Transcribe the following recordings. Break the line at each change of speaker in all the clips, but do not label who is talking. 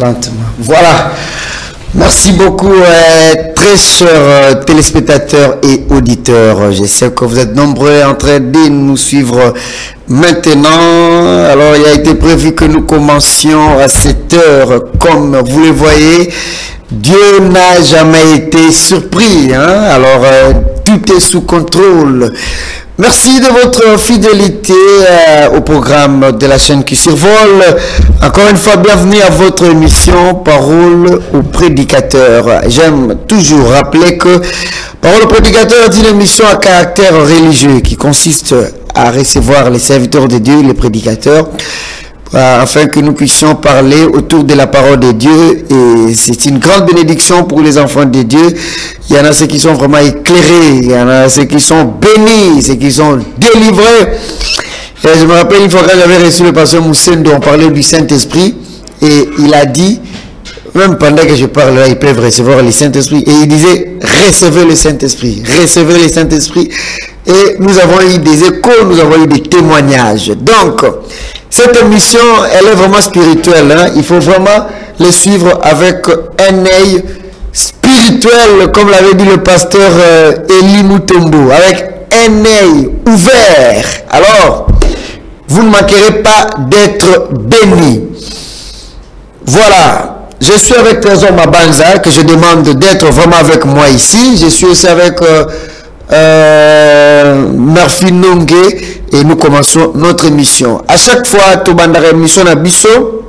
lentement. Voilà. Merci beaucoup, très chers téléspectateurs et auditeurs. Je sais que vous êtes nombreux en train de nous suivre maintenant. Alors, il a été prévu que nous commencions à 7 heures. Comme vous le voyez, Dieu n'a jamais été surpris. Hein? Alors, tout est sous contrôle. Merci de votre fidélité au programme de la chaîne qui survole. Encore une fois, bienvenue à votre émission Parole au prédicateur. J'aime toujours rappeler que Parole au prédicateur est une émission à caractère religieux qui consiste à recevoir les serviteurs de Dieu, les prédicateurs, afin que nous puissions parler autour de la parole de Dieu. Et c'est une grande bénédiction pour les enfants de Dieu. Il y en a ceux qui sont vraiment éclairés, il y en a ceux qui sont bénis, ceux qui sont délivrés. Et je me rappelle une fois quand j'avais reçu le pasteur Moussendo, on parlait du Saint-Esprit, et il a dit, même pendant que je parle là, ils peuvent recevoir le Saint-Esprit, et il disait, recevez le Saint-Esprit, recevez le Saint-Esprit. Et nous avons eu des échos, nous avons eu des témoignages. Donc, cette émission, elle est vraiment spirituelle. Hein? Il faut vraiment les suivre avec un œil spirituel, comme l'avait dit le pasteur Eli Mutombo, avec un œil ouvert. Alors, vous ne manquerez pas d'être bénis. Voilà. Je suis avec Trésor Mabanza, que je demande d'être vraiment avec moi ici. Je suis aussi avec Murphy Nongue, et nous commençons notre émission. À chaque fois, tobandara émission na biso,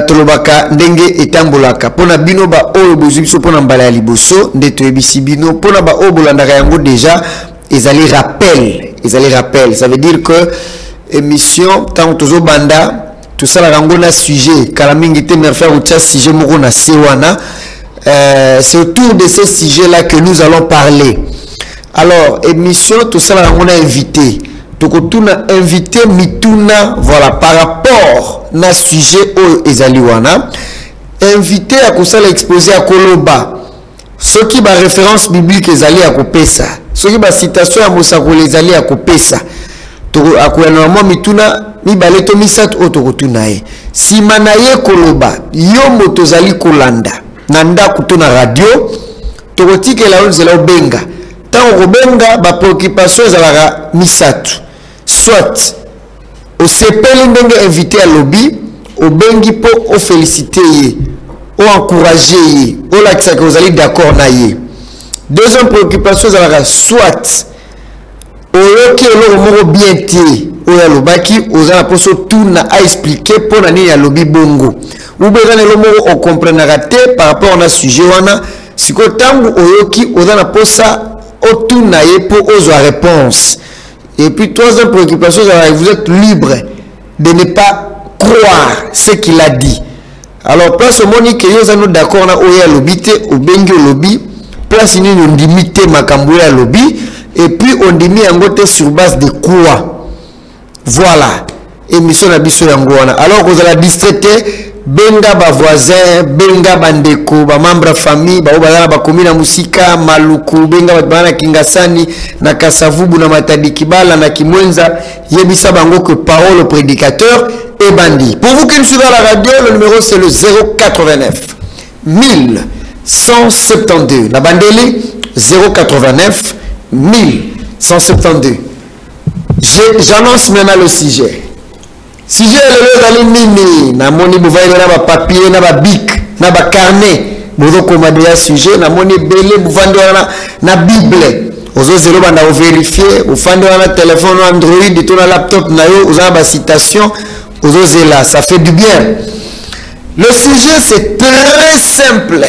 tolobaka ndenge etambolaka. Pona bino ba oyo bozibiso pona mbala ya liboso, ndeto ebisi bino pona ba oyo bolandaka yango déjà, ezali rappel. Ça veut dire que émission tant tozo banda tout ça la rango na sujet kala mingi te me faire ucha sujet moko na sewana. C'est autour de ces sujets-là que nous allons parler. Alors, émission, tout ça, on a invité. Donc, on a invité Mituna, voilà, par rapport à ce sujet au Ezaliwana. Invité à quoi ça l'exposer à Koloba. Ce qui est référence biblique Ezali à Kopesa. Ce qui est citation à Moussako Ezali à Kopesa. À quoi normalement Mituna, mi baleto misat otokotunae. Si manaye Koloba, yo motozali Kolanda. Nanda kutuna radio tokotike la on zela obenga tant obenga ba préoccupation ezalaka misatu soit au sepeli ndenge invité à lobby obengi po o féliciter ye o encourager ye o lakisa que vous allez d'accord na ye. Deuxième préoccupation ezalaka soit oyoki eloko moko bien tie oyo alobaki ozala poso tuna a expliquer pour nani ya lobby bongo. Vous pouvez comprendre par rapport à ce sujet. Si vous oyoki ozana posa otunaye pour ozo réponse. Et puis troisième préoccupation, vous êtes libre de ne pas croire ce qu'il a dit. Alors place au moni que yo zano d'accord na oya lobité au bengi lobby, place ni on limite makamboula lobby et puis on dimi angote sur base de quoi. Voilà. Émission na biso yango wana. Alors vous allez distraiter benga ba voisin, benga bandeko, ba membre famille, ba obala ba komina musika, maluku, benga ba na Kingasani, na Kasavubu na Matadi Kibala na Kimwenza, yebisa bango que parole au prédicateur et bandi. Pour vous qui nous suivez à la radio, le numéro c'est le 089 1172. La bandeli 089 1172. J'annonce maintenant le sujet. Si j'ai le mini, na moni bouvaille na papier, na bic, na carnet, bozo commander un sujet, na moni belé bouvande na bible. Ozo zéro banda vérifier, ou fande na téléphone Android, tout na laptop na yo, ozo ba citation, ozo zela, ça fait du bien. Le sujet c'est très simple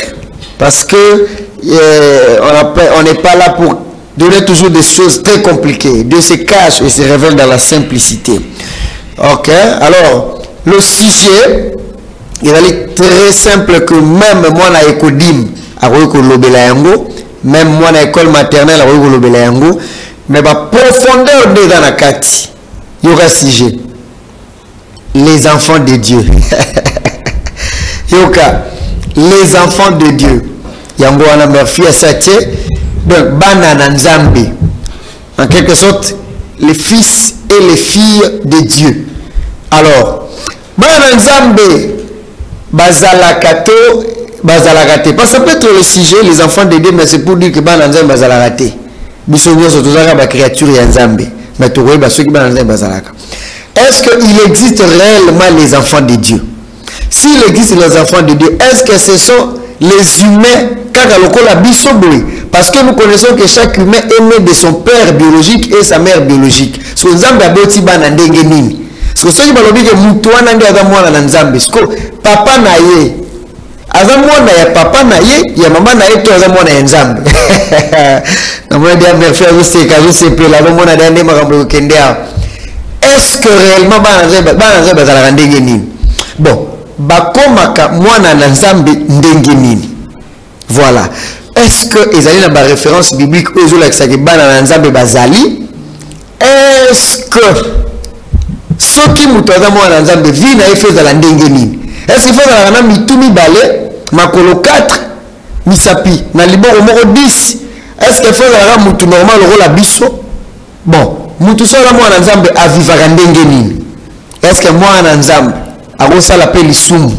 parce que on n'est pas là pour donner toujours des choses très compliquées. Dieu se cache et se révèle dans la simplicité. Ok, alors le sujet il est très simple que même moi na écodim à lobela yango, même moi na école maternelle à lobela yango, mais ba profondeur de dans la kati yoga sujet les enfants de Dieu. Yoka les enfants de Dieu yango wana Murphy Asache donc banana nzambe en quelque sorte les fils et les filles de Dieu. Alors, Bana Nzambe, bazalakato bazalakate. Parce que ça peut être le sujet, les enfants de Dieu, mais c'est pour dire que Bananzambe bazalakate. Bisogno sotozaka ba créature ya Nzambe. Mais tu vois, ceux qui Bananzambe bazalaka. Est-ce qu'il existe réellement les enfants de Dieu? S'il existe les enfants de Dieu, est-ce que ce sont les humains parce que nous connaissons que chaque humain est né de son père biologique et sa mère biologique. So Nzambe aboti bana ndenge nini? So ceux qui balobi que mutu wana ndio azamwana na Nzambe. Sko papa na ye azamwana ya papa na ye ya mama na ye to azamwana ya Nzambe. Na mwana dia merci à vous c'est que c'est peu la mwana dia ndema kambo kendea. Est-ce que réellement bana Nzambe azala ndenge nini? Bon, bakomaka mwana na Nzambe ndenge nini? Voilà. Est-ce que ils allaient dans la référence biblique aux autres qui bana Nzambe bazali? Est-ce que ceux qui mutoza mwana Nzambe vit na effet de la ndenge nini? Est-ce qu'il faut dans la mitumi balé makolo 4 misapi na liboro moko 10? Est-ce qu'il faut dans la mutu normal rôle abisso? Bon, mutu so la mwana Nzambe avivaka ndenge nini? Est-ce que mwana Nzambe akosa la peli sumu?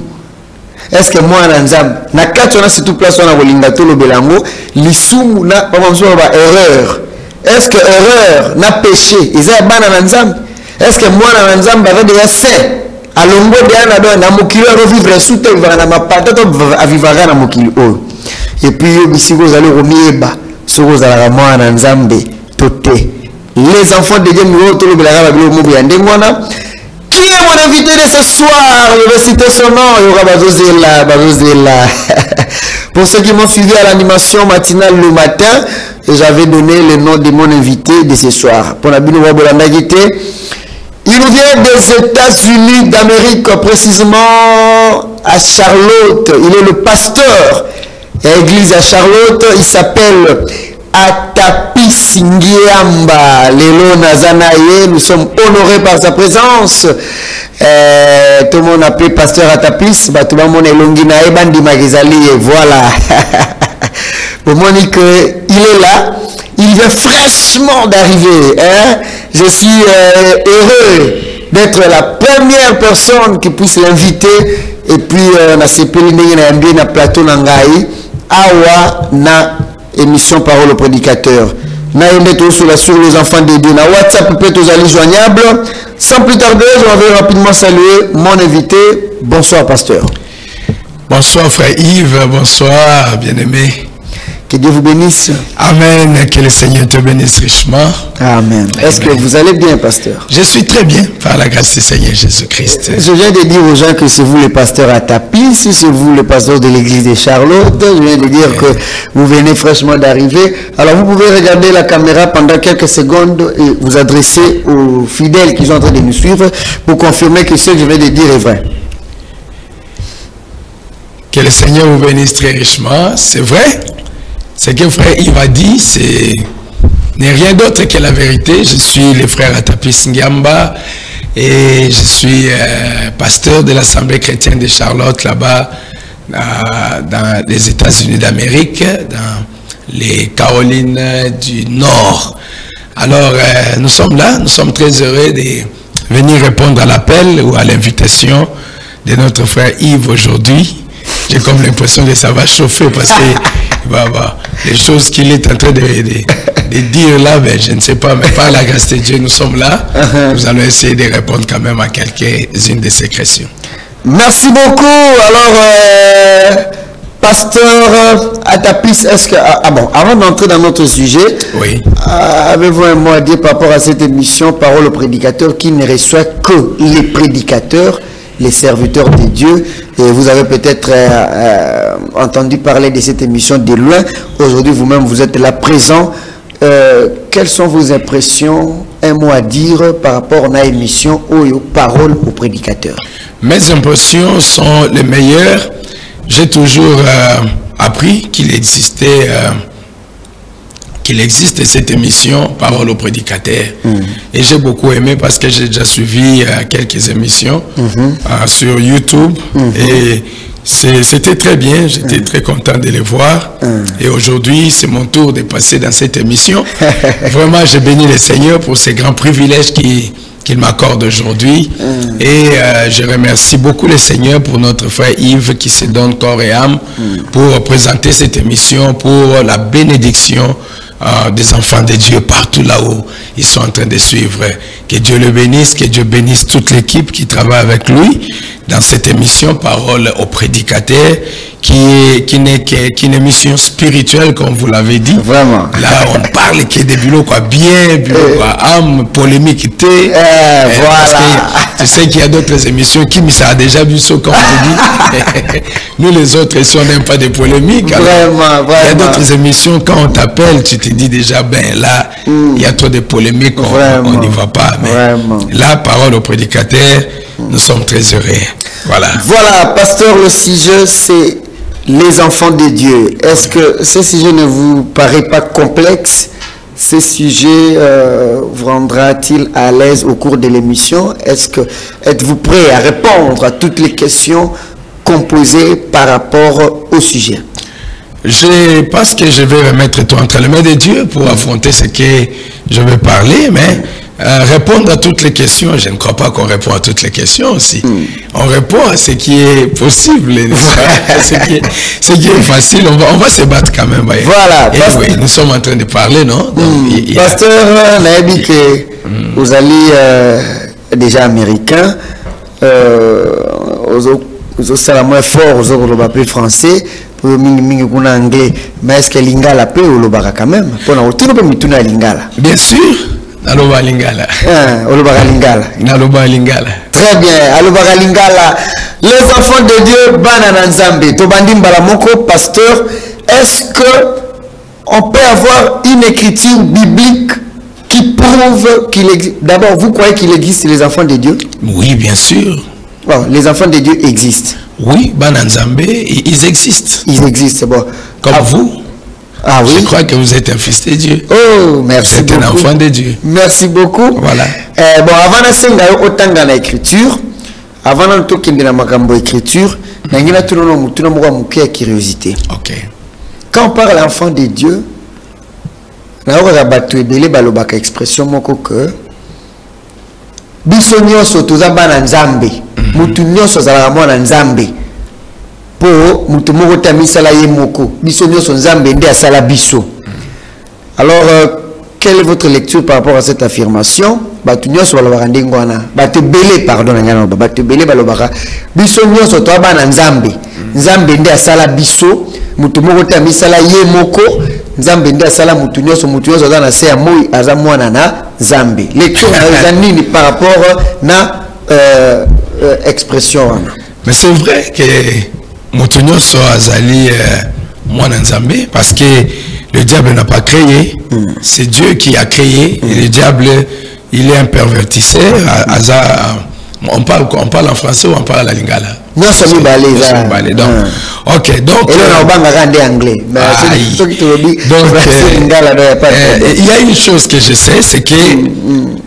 Est-ce que moi en Nzambe na kati on a surtout place on a kolinga to lo belango lisumu na ba erreur? Est-ce que erreur na péché isa bana na Nzambe? Est-ce que moi en Nzambe va déjà saint alongo de ana do na mokili ro vivre sous te va na mapata to avivara na mokili o? Et puis yo bisiko zali romieba soko zala moi en Nzambe toté les enfants de Dieu nous to lo belanga ba bilo mo ya ndengwana. Qui est mon invité de ce soir? Je vais citer son nom. Pour ceux qui m'ont suivi à l'animation matinale le matin, j'avais donné le nom de mon invité de ce soir. Pour la Bino Wabolandagité, il nous vient des États-Unis d'Amérique, précisément à Charlotte. Il est le pasteur de l'église à Charlotte. Il s'appelle Atapis Ngiamba Lelo Nazanaye. Nous sommes honorés par sa présence. Tout le monde appelle pasteur Atapis. Tout le monde est longinae bandi magizali. Voilà. Pour moi, il est là. Il vient fraîchement d'arriver. Hein? Je suis heureux d'être la première personne qui puisse l'inviter. Et puis, on a CPL na plateau Nangaï. Awa na émission Parole au prédicateur. Sur les enfants de Dieu. Na WhatsApp peut être joignable. Sans plus tarder, je vais rapidement saluer mon invité. Bonsoir, pasteur.
Bonsoir, frère Yves. Bonsoir, bien-aimé.
Que Dieu vous bénisse.
Amen. Que le Seigneur te bénisse richement.
Amen. Est-ce que vous allez bien, pasteur?
Je suis très bien, par la grâce du Seigneur Jésus-Christ.
Je viens de dire aux gens que c'est vous le pasteur Atapis, c'est vous le pasteur de l'église de Charlotte. Je viens de dire que vous venez fraîchement d'arriver. Alors vous pouvez regarder la caméra pendant quelques secondes et vous adresser aux fidèles qui sont en train de nous suivre pour confirmer que ce que je viens de dire est vrai.
Que le Seigneur vous bénisse très richement. C'est vrai. Ce que frère Yves a dit, n'est rien d'autre que la vérité. Je suis le frère Atapis Ngiamba et je suis pasteur de l'Assemblée chrétienne de Charlotte, là-bas, dans les États-Unis d'Amérique, dans les Carolines du Nord. Alors, nous sommes là, nous sommes très heureux de venir répondre à l'appel ou à l'invitation de notre frère Yves aujourd'hui. J'ai comme l'impression que ça va chauffer parce que les choses qu'il est en train de dire là, ben, je ne sais pas, mais par la grâce de Dieu, nous sommes là. Nous allons essayer de répondre quand même à quelques-unes de ces questions.
Merci beaucoup. Alors, pasteur Atapis, est-ce que... bon, avant d'entrer dans notre sujet,
oui.
Avez-vous un mot à dire par rapport à cette émission Parole au prédicateur qui ne reçoit que les prédicateurs, les serviteurs de Dieu? Et vous avez peut-être entendu parler de cette émission de loin. Aujourd'hui, vous-même, vous êtes là présent. Quelles sont vos impressions? Un mot à dire par rapport à l'émission Parole au prédicateur?
Mes impressions sont les meilleures. J'ai toujours appris qu'il existe cette émission Parole au prédicateur. Et j'ai beaucoup aimé parce que j'ai déjà suivi quelques émissions sur YouTube. Et c'était très bien, j'étais très content de les voir. Et aujourd'hui, c'est mon tour de passer dans cette émission. Vraiment, j'ai béni le Seigneur pour ces grands privilèges qui qu'il m'accorde aujourd'hui. Et je remercie beaucoup le Seigneur pour notre frère Yves qui se donne corps et âme pour présenter cette émission, pour la bénédiction des enfants de Dieu partout là-haut. Ils sont en train de suivre. Que Dieu le bénisse, que Dieu bénisse toute l'équipe qui travaille avec lui dans cette émission Parole au prédicateur qui n'est qu'une émission spirituelle comme vous l'avez dit.
Vraiment.
Là on parle que des bulots quoi bien, bulots quoi âme, polémique
voilà.
Parce que tu sais qu'il y a d'autres émissions qui ça a déjà vu ça comme tu dis. Nous les autres ici on n'aime pas de polémiques.
Vraiment.
Il y a d'autres émissions quand on t'appelle tu te dis déjà ben là il y a trop de polémiques on n'y va pas. Mais la parole au prédicateur, nous sommes très heureux. Voilà. Voilà,
pasteur, le sujet c'est les enfants de Dieu. Est-ce que ce sujet ne vous paraît pas complexe? Ce sujet vous rendra-t-il à l'aise au cours de l'émission? Êtes-vous prêt à répondre à toutes les questions composées par rapport au sujet?
Je pense que je vais remettre tout entre les mains de Dieu pour affronter ce que je vais parler, mais répondre à toutes les questions, je ne crois pas qu'on répond à toutes les questions aussi. On répond à ce qui est possible, ce qui est facile, on va se battre quand même.
Voilà.
Et oui, nous sommes en train de parler, non? Donc,
pasteur, on a dit que vous allez déjà américain, aux salamouais forts, aux appelés français, pour mingi kuna anglais, mais est-ce que lingala peut ou l'obara quand même? Pour nous, tout le monde peut lingala.
Bien sûr. Aloba lingala.
Aloba lingala.
Aloba lingala.
Très bien. Aloba lingala. Les enfants de Dieu, banana nzambe. Tobandi mbalamoko, pasteur. Est-ce que on peut avoir une écriture biblique qui prouve qu'il existe? D'abord, vous croyez qu'il existe les enfants de Dieu?
Oui, bien sûr.
Bon, les enfants de Dieu existent.
Oui, banana nzambe, ils existent.
Ils existent, bon.
Comme vous.
Ah oui.
Je crois que vous êtes un fils de Dieu.
Oh, merci beaucoup.
Vous êtes un enfant de Dieu.
Merci beaucoup.
Voilà.
Bon, avant de senga autant dans l'écriture, avant de tout qu'il y a makambo écriture, n'engina tout le monde tout le monde curiosité.
Ok.
Quand on parle d'enfant de Dieu, na ora batu ebele balobaka expression moko que biso nyonso toza bana nzambe, mutu nyonso zala mwana nzambe. Po mutu moko tamisala ye moko biso nyonso nzambe nde asala biso. Alors quelle est votre lecture par rapport à cette affirmation? Batu nyonso balobaka ndenge wana batu belé pardon ngana batu belé balobaka biso nyonso to bana nzambe nzambe nde asala biso mutu moko tamisala ye moko nzambe nde asala mutu nyonso za na se ya moi aza mwana na nzambe. Lecture na nini par rapport na expression?
Mais c'est vrai que Motonyo so azali mwana nzambe parce que le diable n'a pas créé, c'est Dieu qui a créé et le diable il est un pervertisseur. On parle en français ou on parle à lingala?
Non, c'est balé.
Donc, ok, donc
anglais.
Donc il y a une chose que je sais, c'est que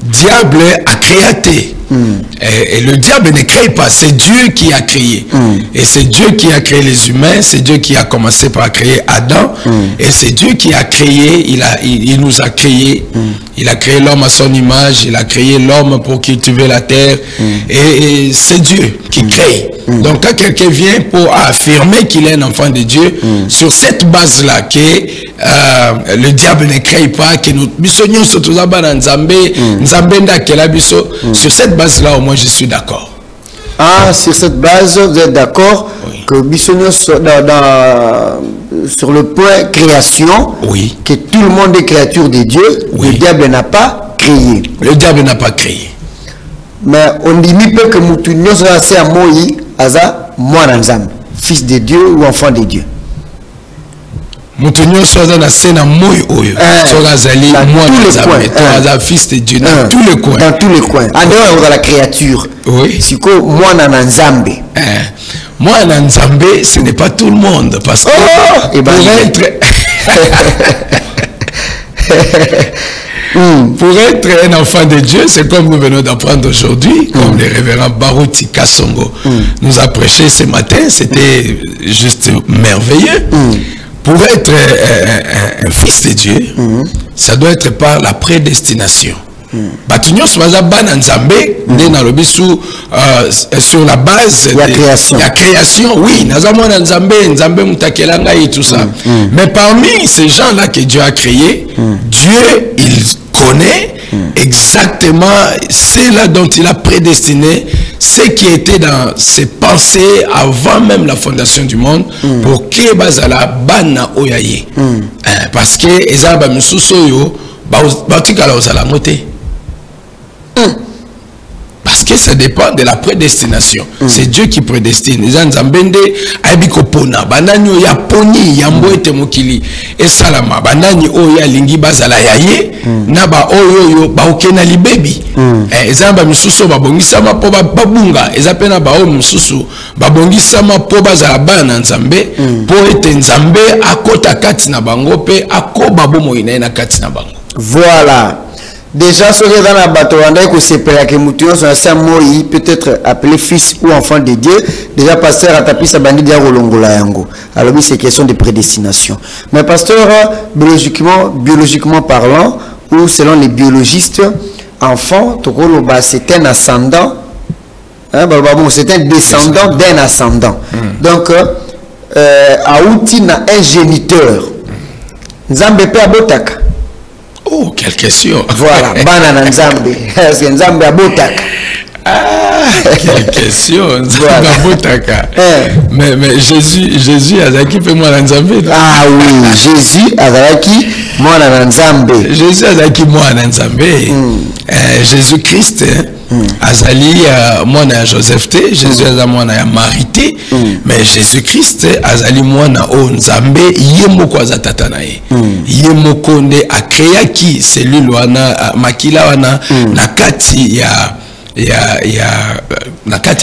diable a créé. Et le diable ne crée pas, c'est Dieu qui a créé. Et c'est Dieu qui a créé les humains, c'est Dieu qui a commencé par créer Adam. Et c'est Dieu qui a créé, il nous a créé. Il a créé l'homme à son image, il a créé l'homme pour cultiver la terre. Et c'est Dieu qui crée. Donc quand quelqu'un vient pour affirmer qu'il est un enfant de Dieu, sur cette base-là, que le diable ne crée pas, que nous sur cette base-là, au moins je suis d'accord.
Ah, sur cette base, vous êtes d'accord que sur le point création, que tout le monde est créature de Dieu, le diable n'a pas créé.
Le diable n'a pas créé.
Mais on dit peu que Moutounio soit assez à Moï, Aza, Mouananzam, fils de Dieu ou enfant de Dieu.
Moutounio soit assez à Moï, Sorazali, Mouananzam, fils de Dieu, dans tous les coins.
Dans tous les coins. En dehors de la créature.
Oui.
C'est quoi Mouananzambe?
Mouananzambe, ce n'est pas tout le monde. Parce que pour être un enfant de Dieu, c'est comme nous venons d'apprendre aujourd'hui, comme le révérend Baruti Kassongo nous a prêché ce matin, c'était juste merveilleux. Pour être un fils de Dieu, ça doit être par la prédestination. Batunyo soza bana nzambe nde na lobisu sur la base
de la
création. Oui, nazamona nzambe mutakelanga et tout ça. Mais parmi ces gens-là que Dieu a créés, Dieu, il connaît exactement ceux-là dont il a prédestiné, ce qui était dans ses pensées avant même la fondation du monde, pour que bazala bana oyaye. Parce que ezaba misusoyo batikala ozala moté. Parce que ça dépend de la prédestination. C'est Dieu qui prédestine. Les gens zambende aibiko pona banani oya poni yambo ete mokili et salama banani oya lingi bazala yaye na ba oyo ba okena libebi. Ezamba misusu babongisa ma po babunga ezapena ba o misusu babongisa ma po bazala bana nzambe po ete nzambe akota kati na bango pe akoba bomo ina na kati na bango.
Voilà. Déjà, ce qui est dans la bataille, on sait que Moutouyon, peut-être appelé fils ou enfant de Dieu. Déjà, pasteur a tapé sa bandit à Rolongola Yango. Alors, oui, c'est question de prédestination. Mais pasteur, biologiquement parlant, ou selon les biologistes, enfant, c'est un ascendant, c'est un descendant d'un ascendant. Donc, Aouti n'a un géniteur. Nzambe pe abotaka.
Oh, quelle question.
Voilà, banana nzambe. C'est nzambe abotaka.
Ah, quelle question. Nzambe abotaka. Mais Jésus azaki pe mwana nzambe.
Ah oui, Jésus azaki mwana nzambe.
Jésus azaki mwana nzambe. Jésus Christ azali mwana Joseph te, Jésus azali mwana ya Marie te, mais Jésus Christ azali mwana o nzambe yemoko azatata na ye. Yemoko nde akreaki cellule wana makila wana na kati ya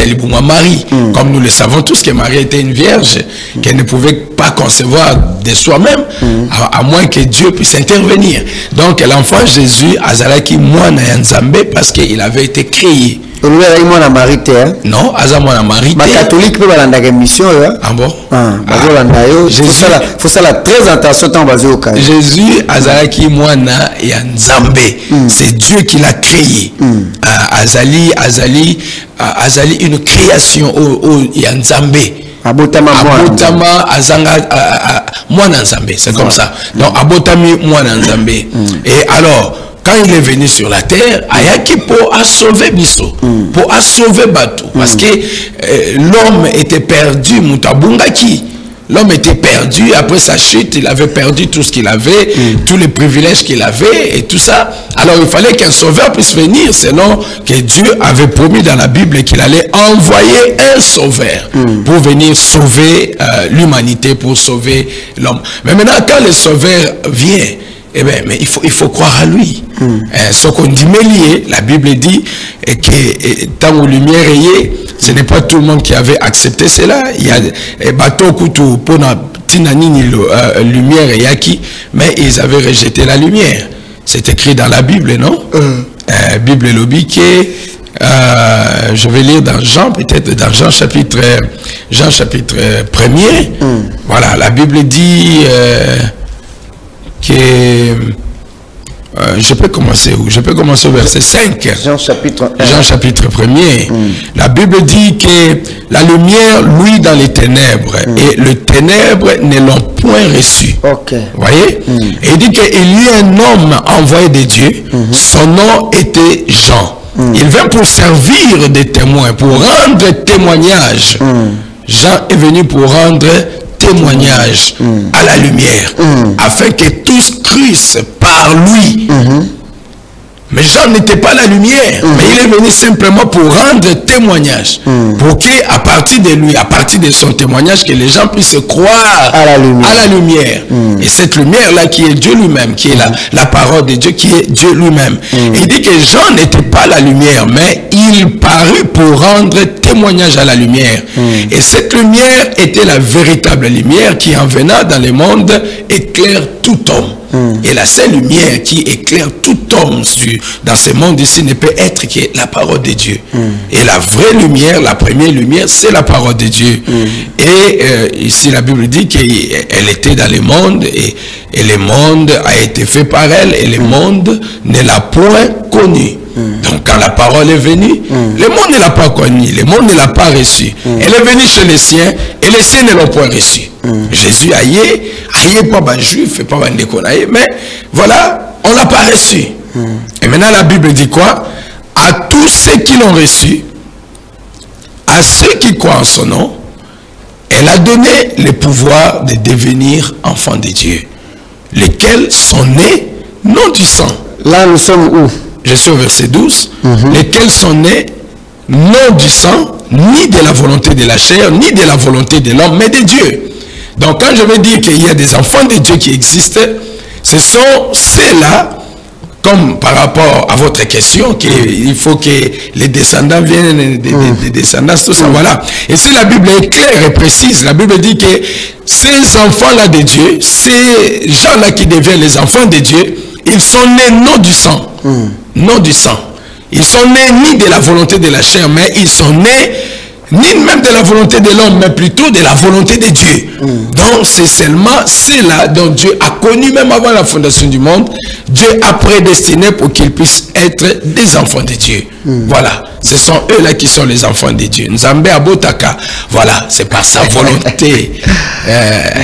libumwa Marie. Comme nous le savons tous que Marie était une vierge, qu'elle ne pouvait pas concevoir de soi-même, à moins que Dieu puisse intervenir. Donc l'enfant Jésus azalaki mwana ya nzambe parce qu'il avait été créé. Non, azamona Marie.
Ma catholique peut balanda mission.
Ah bon?
Jésus, faut ça la très attention tant basé au cas.
Jésus azalaki mwana ya nzambe. C'est Dieu qui l'a créé. Azali une création au ya nzambe. Abotama azanga mwana nzambe. C'est comme ça. Donc abotami mwana nzambe. Et alors quand il est venu sur la terre, ayaki pour sauver biso, pour sauver Batou, parce que l'homme était perdu, mutabungaki. L'homme était perdu après sa chute, il avait perdu tout ce qu'il avait, tous les privilèges qu'il avait et tout ça. Alors il fallait qu'un sauveur puisse venir, selon que Dieu avait promis dans la Bible qu'il allait envoyer un sauveur pour venir sauver l'humanité, pour sauver l'homme. Mais maintenant quand le sauveur vient, eh bien, mais il faut croire à lui. Ce qu'on dit, la Bible dit que tant où lumière est, ce n'est pas tout le monde qui avait accepté cela. Il y a bateau couteau pour tinanini lumière et yaki, mais ils avaient rejeté la lumière. C'est écrit dans la Bible, non? Bible lobby que je vais lire dans Jean, peut-être dans Jean chapitre 1er. Voilà, la Bible dit que je peux commencer où? Je peux commencer au verset 5.
Jean chapitre 1.
Jean chapitre 1er. La Bible dit que la lumière luit dans les ténèbres et les ténèbres ne l'ont point reçu.
Ok.
Voyez? Et il dit qu'il y a un homme envoyé de Dieu. Son nom était Jean. Il vint pour servir de témoin, pour rendre témoignage. Jean est venu pour rendre témoignage à la lumière, afin que tous crussent par lui. Mais Jean n'était pas la lumière, mais il est venu simplement pour rendre témoignage, pour qu'à partir de lui, à partir de son témoignage, que les gens puissent croire à la lumière. Et cette lumière-là qui est Dieu lui-même, qui est la parole de Dieu, qui est Dieu lui-même. Il dit que Jean n'était pas la lumière, mais il parut pour rendre témoignage à la lumière. Et cette lumière était la véritable lumière qui, en venant dans le monde, éclaire tout homme. Et la seule lumière qui éclaire tout homme dans ce monde ici ne peut être que la parole de Dieu. Et la vraie lumière, la première lumière, c'est la parole de Dieu. Et ici la Bible dit qu'elle était dans le monde et le monde a été fait par elle et le monde ne l'a point connu. Donc quand la parole est venue, le monde ne l'a pas connue, le monde ne l'a pas reçue. Elle est venue chez les siens et les siens ne l'ont point reçue. Jésus aïe pas un juif, pas un déconnaïe, mais voilà, on ne l'a pas reçu. Et maintenant la Bible dit quoi? À tous ceux qui l'ont reçu, à ceux qui croient en son nom, elle a donné le pouvoir de devenir enfants de Dieu, lesquels sont nés non du sang.
Là nous sommes où?
Je suis au verset 12. Lesquels sont nés non du sang, ni de la volonté de la chair, ni de la volonté de l'homme, mais de Dieu. Donc quand je veux dire qu'il y a des enfants de Dieu qui existent, ce sont ceux-là, comme par rapport à votre question, qu'il faut que les descendants viennent des descendants, tout ça, voilà. Et si la Bible est claire et précise, la Bible dit que ces enfants-là de Dieu, ces gens-là qui deviennent les enfants de Dieu, ils sont nés non du sang. Non du sang. Ils sont nés ni de la volonté de la chair, mais ils sont nés ni même de la volonté de l'homme, mais plutôt de la volonté de Dieu. Donc c'est seulement ceux-là dont Dieu a connu même avant la fondation du monde. Dieu a prédestiné pour qu'ils puissent être des enfants de Dieu. Voilà, ce sont eux-là qui sont les enfants de Dieu. Nzambe Abotaka, voilà, c'est par sa volonté.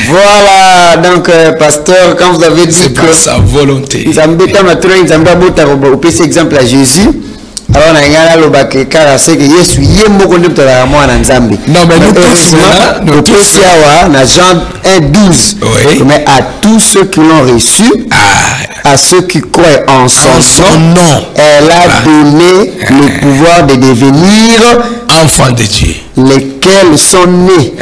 Voilà, donc pasteur, quand vous avez dit
c'est par sa volonté.
Nzambe Abotaka, vous pouvez exemple à Jésus. Alors on a un car c'est que Yesu yembo nde mtala mwana nzambe.
Non mais nous tous là, nous tous
là, na Jean 1:12.
Oui.
Mais à tous ceux qui l'ont reçu, à ceux qui croient en son nom, elle a donné le pouvoir de devenir
enfants de Dieu,
lesquels sont nés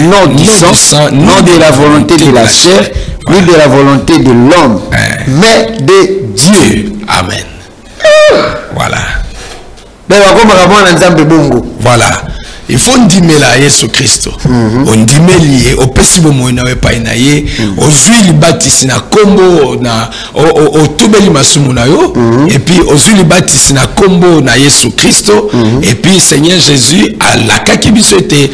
non du sang, non de la volonté de la chair, ni de la volonté de l'homme, mais de Dieu.
Amen. Voilà. Voilà. Il faut ndimela la Yesu Christo. On ndimeli au pesibo moina we paina ye, au zuili batisi na kombo na au tubeli masumu na yo, et puis au zuili batisi na kombo na Yesu Christo, et puis Seigneur Jésus a la kakibiso était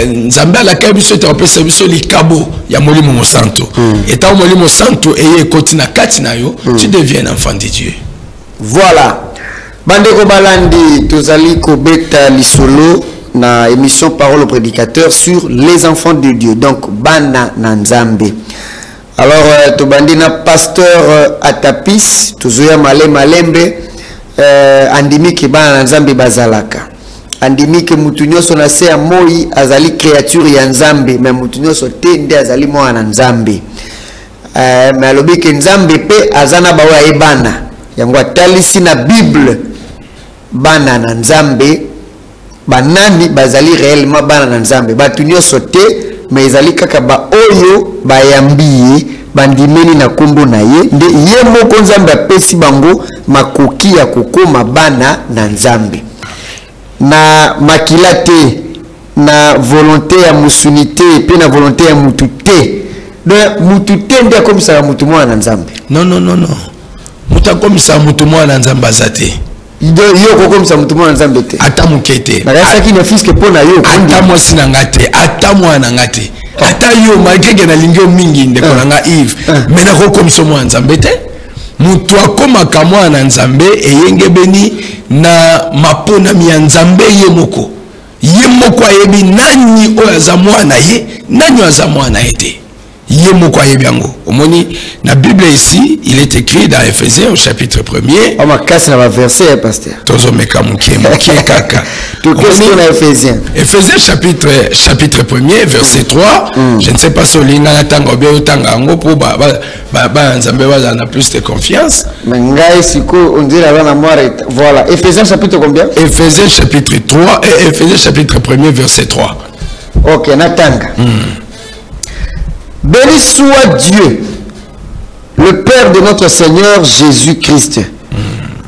nzambe la kakibiso était opesa biso likabo ya molimo mo santo. Et ta molimo santo eye kotina katina yo, tu deviens enfant de Dieu.
Voilà. Bandeko balandi tozali kobeta lisolo na émission Parole au prédicateur sur les enfants de Dieu, donc bana na nzambe. Alors tobandi na pasteur Atapis tozoya malembe andimi ke bana na nzambe bazalaka, andimi ke mutu nyonso na se ya moi azali créature ya nzambe, mais mutu nyonso te nde azali mwana na nzambe. Mais alobi ke nzambe pe azana bawe ayebana yango atalisi na Bible bana na nzambe banani bazali réellement bana na nzambe batu nyonso te, mais ezali kaka ba oyo bayambi bandimeli na kombo na ye nde ye moko nzambe apesi bango makoki ya kokoma bana na nzambe na makila te, na volonté ya musunité pe na volonté ya mutu te. Donc mutu te nde akomisaka mutu mwana na nzambe.
Non non non non, mutu akomisa mutu mwana na nzambe azate.
Yo comme ça mutumwa nzambe te
ata mukete
na qui ne fiske pona yo
ata mwasi na ngate ata mwana ngate ata yo malgré na lingio mingi ndeko nga Yves mais na ko comme mwa nzambe te mutu akomaka mwana nzambe eyengebeni na mapona mi nzambe ye moko ayebi nani oyo aza mwana ye nani aza mwana ete ye moko ayebi yango. Omoni na Bible ici il est écrit dans Ephésiens au chapitre 1er.
On m'a cassé la verset pasteur.
Tozo meka mukie kaka.
Tout qu'est-ce qu'on a Ephésiens? Ephésiens
chapitre 1er verset 3. Je ne sais pas si linga na tango be otanga ngo po ba nzambe ba na plus de confiance.
Ngai siko on dirait la mémoire. Voilà, Ephésiens chapitre combien?
Ephésiens chapitre 3 et Ephésiens chapitre 1er verset 3.
OK, natanga. Béni soit Dieu, le Père de notre Seigneur Jésus-Christ,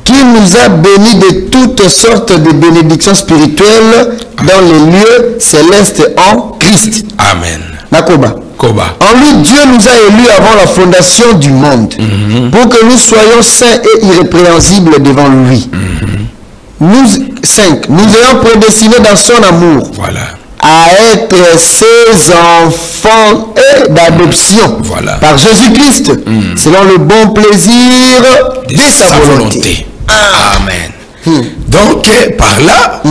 qui nous a bénis de toutes sortes de bénédictions spirituelles dans les lieux célestes en Christ.
Amen.
Nakoba.
Koba.
En lui, Dieu nous a élus avant la fondation du monde, pour que nous soyons saints et irrépréhensibles devant lui. Nous ayons prédestinés dans son amour.
Voilà.
À être ses enfants d'adoption.
Voilà.
Par Jésus-Christ, selon le bon plaisir de sa volonté.
Amen. Donc, par là,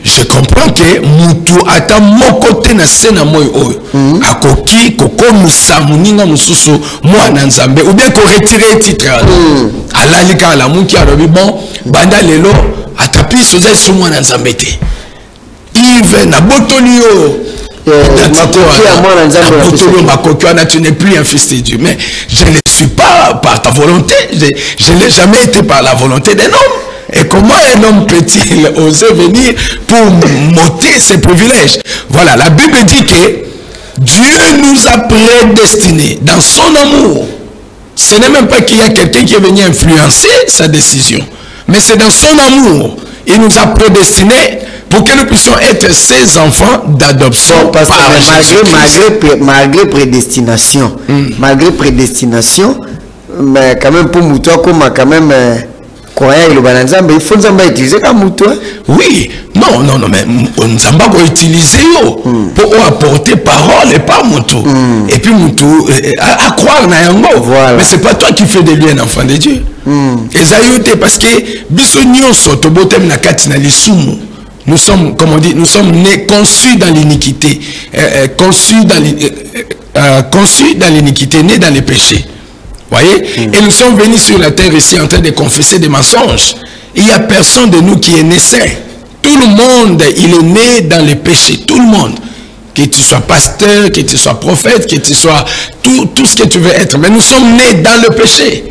je comprends que Moutou ata mokote na sena moi oyo. Akoki, koko musamuninga mususu, moi nanzambe, ou bien ko retirer titre. Alalika la mouki arobi bon, banda lelo, atapi soza sur moi nanzambe te. Yves na botolio. Tu n'es plus un fils de Dieu. Mais je ne suis pas par ta volonté. Je n'ai jamais été par la volonté d'un homme. Et comment un homme peut-il oser venir pour m'ôter ses privilèges? Voilà, la Bible dit que Dieu nous a prédestinés dans son amour. Ce n'est même pas qu'il y a quelqu'un qui est venu influencer sa décision. Mais c'est dans son amour. Il nous a prédestinés pour que nous puissions être ses enfants d'adoption par
malgré prédestination. Malgré prédestination, mais quand même pour Moutoua, comme quand même il faut utiliser comme Moutoua. Oui, non, mais Nzamba va utiliser pour apporter parole et pas Moutou. Et puis Moutou, à croire na yango. Voilà. Mais c'est pas toi qui fais de lui un enfant de Dieu. Et ça parce que bisonio soto botem na katina lisumu. Nous sommes, comme on dit, nous sommes nés, conçus dans l'iniquité, conçus dans l'iniquité, nés dans les péchés. Voyez? Et nous sommes venus sur la terre ici en train de confesser des mensonges. Il n'y a personne de nous qui est né saint. Tout le monde, il est né dans les péchés. Tout le monde. Que tu sois pasteur, que tu sois prophète, que tu sois tout ce que tu veux être. Mais nous sommes nés dans le péché.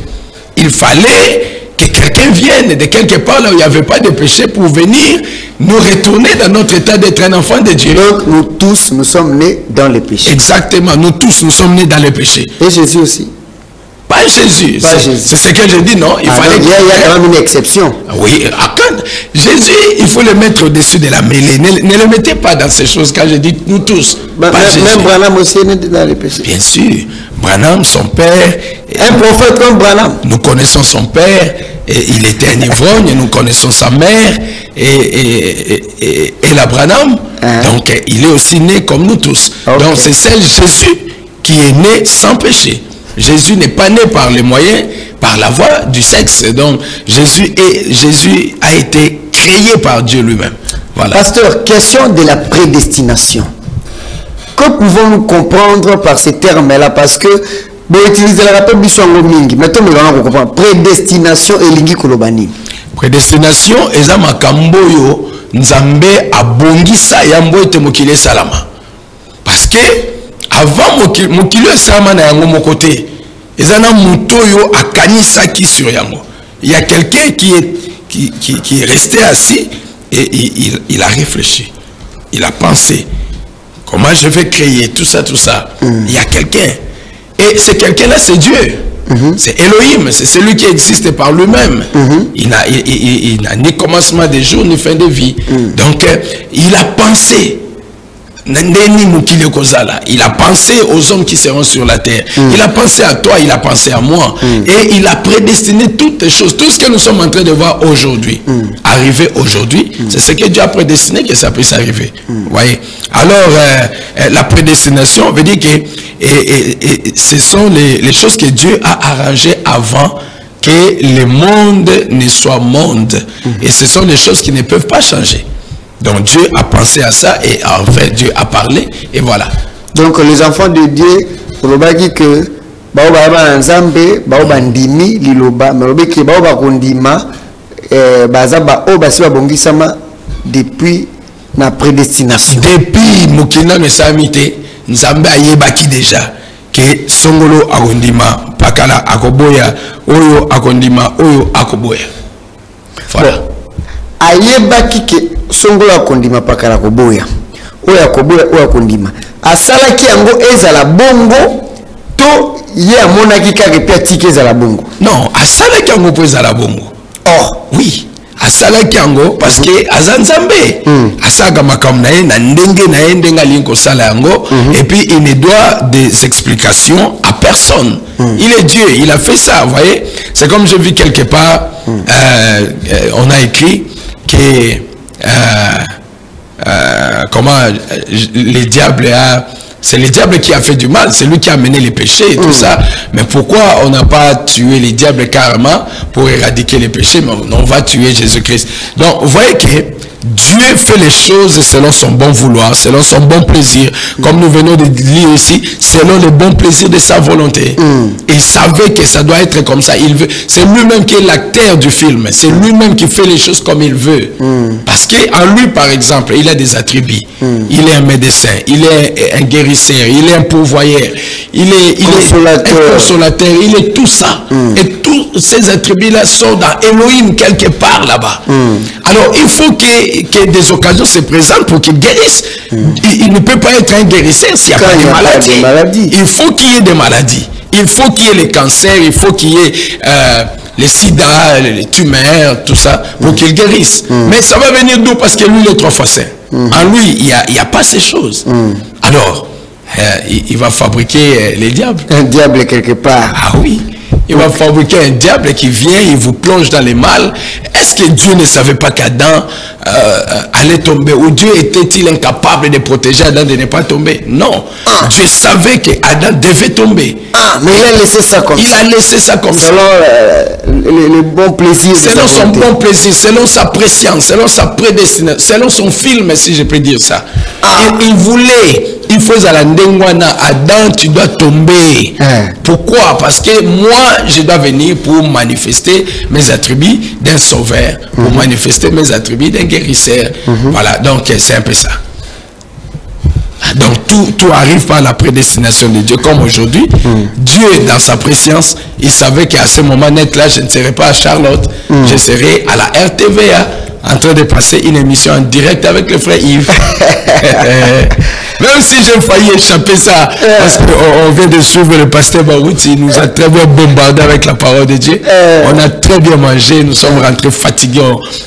Il fallait que quelqu'un vienne de quelque part là où il n'y avait pas de péché pour venir nous retourner dans notre état d'être un enfant de Dieu. Donc nous tous, nous sommes nés dans le péché.
Exactement, nous tous, nous sommes nés dans le péché.
Et Jésus aussi.
Pas Jésus. C'est ce que je dis, non. Il fallait
il y a quand même une exception.
Oui, Jésus, il faut le mettre au-dessus de la mêlée. Ne le mettez pas dans ces choses, car je dis nous tous.
Même Branham aussi est né dans le péché.
Bien sûr. Branham, son père.
Un prophète comme Branham.
Nous connaissons son père. Et il était un ivrogne. Nous connaissons sa mère. Et la Branham. Donc, il est aussi né comme nous tous. Okay. Donc, c'est celle Jésus qui est né sans péché. Jésus n'est pas né par les moyens, par la voie du sexe. Donc, Jésus a été créé par Dieu lui-même. Voilà. Pasteur,
question de la prédestination. Que pouvons-nous comprendre par ces termes-là? Parce que, bon, utiliser la rappel biswango mingi. Maintenant, nous allons comprendre. Prédestination et lingi kolobani.
Prédestination, ezama kamboyo, nzambe abongisa yambo ete mokile salama. Parce que, avant mokilo salama na yango mokote, ezana mutoyo akanisa ki sur yango. Il y a quelqu'un qui est resté assis et il a réfléchi. Il a pensé. Comment je vais créer tout ça, tout ça. Il y a quelqu'un. Et ce quelqu'un-là, c'est Dieu. C'est Elohim. C'est celui qui existe par lui-même. Il n'a ni commencement de jour, ni fin de vie. Donc, il a pensé. Il a pensé aux hommes qui seront sur la terre. Il a pensé à toi, il a pensé à moi. Et il a prédestiné toutes les choses. Tout ce que nous sommes en train de voir aujourd'hui, arriver aujourd'hui, c'est ce que Dieu a prédestiné que ça puisse arriver. Voyez. Alors, la prédestination veut dire que ce sont les choses que Dieu a arrangées avant que le monde ne soit monde. Et ce sont les choses qui ne peuvent pas changer. Donc Dieu a pensé à ça et en fait Dieu a parlé et voilà.
Donc les enfants de Dieu, on va dire que baoba nzambe baoba ndimi liloba mais que baoba kondima bazaba obasiba bongisama depuis na prédestination.
Depuis mokina mesamite nzambe ayebaki déjà que songolo akondima pakala akoboya oyo akondima oyo akoboya. Voilà.
Bon. Ayebaki ke songolo akondima pakala koboya oyo akoboya oyo akondima asalaki yango ezala bongo to ye amonaki kaka pe atiki ezala bongo.
Non, asalaki yango po ezala bongo.
Or
oui, asalaki yango parce que azanzambe asaka makambo na ye na ndenge alingi kosala yango et puis il ne doit des explications à personne. Il est Dieu, il a fait ça, vous voyez. C'est comme j'ai vu quelque part on a écrit que comment les diables c'est le diable qui a fait du mal, c'est lui qui a mené les péchés et tout ça. Mais pourquoi on n'a pas tué les diables carrément pour éradiquer les péchés, mais on va tuer Jésus-Christ. Donc vous voyez que Dieu fait les choses selon son bon vouloir, selon son bon plaisir, comme nous venons de lire ici, selon le bon plaisir de sa volonté. Et il savait que ça doit être comme ça. Il veut. C'est lui-même qui est l'acteur du film. C'est lui-même qui fait les choses comme il veut. Parce qu'en lui, par exemple, il a des attributs. Il est un médecin, il est un guérisseur, il est un pourvoyeur, il est un consolateur, il est tout ça. Et tous ces attributs-là sont dans Elohim quelque part là-bas. Alors il faut que des occasions se présentent pour qu'il guérisse. Il ne peut pas être un guérisseur s'il n'y a pas de maladie. Il faut qu'il y ait des maladies. Il faut qu'il y ait les cancers, il faut qu'il y ait les sida, les tumeurs, tout ça, pour qu'il guérisse. Mais ça va venir d'où? Parce que lui, il est 3 fois saint. En lui, il n'y a pas ces choses. Alors, il va fabriquer les diables.
Un diable quelque part.
Ah oui. Il va fabriquer un diable qui vient, il vous plonge dans les mal. Est-ce que Dieu ne savait pas qu'Adam allait tomber? Ou Dieu était-il incapable de protéger Adam de ne pas tomber? Non. Dieu savait qu'Adam devait tomber.
Mais il a laissé ça comme ça.
Il a laissé ça comme ça.
Selon le bon plaisir.
Selon son bon plaisir, selon sa préscience, selon sa prédestination, selon son film, si je peux dire ça. Il voulait. Il faut à la ndengwana, Adam, tu dois tomber. Pourquoi? Parce que moi, je dois venir pour manifester mes attributs d'un sauveur, pour manifester mes attributs d'un guérisseur. Voilà, donc c'est un peu ça. Donc tout arrive par la prédestination de Dieu. Comme aujourd'hui, Dieu, dans sa préscience, il savait qu'à ce moment net là, je ne serai pas à Charlotte, je serai à la RTVA, en train de passer une émission en direct avec le frère Yves. Même si j'ai failli échapper ça, parce qu'on vient de suivre le pasteur Barouti, il nous a très bien bombardé avec la parole de Dieu. On a très bien mangé, nous sommes rentrés fatigués,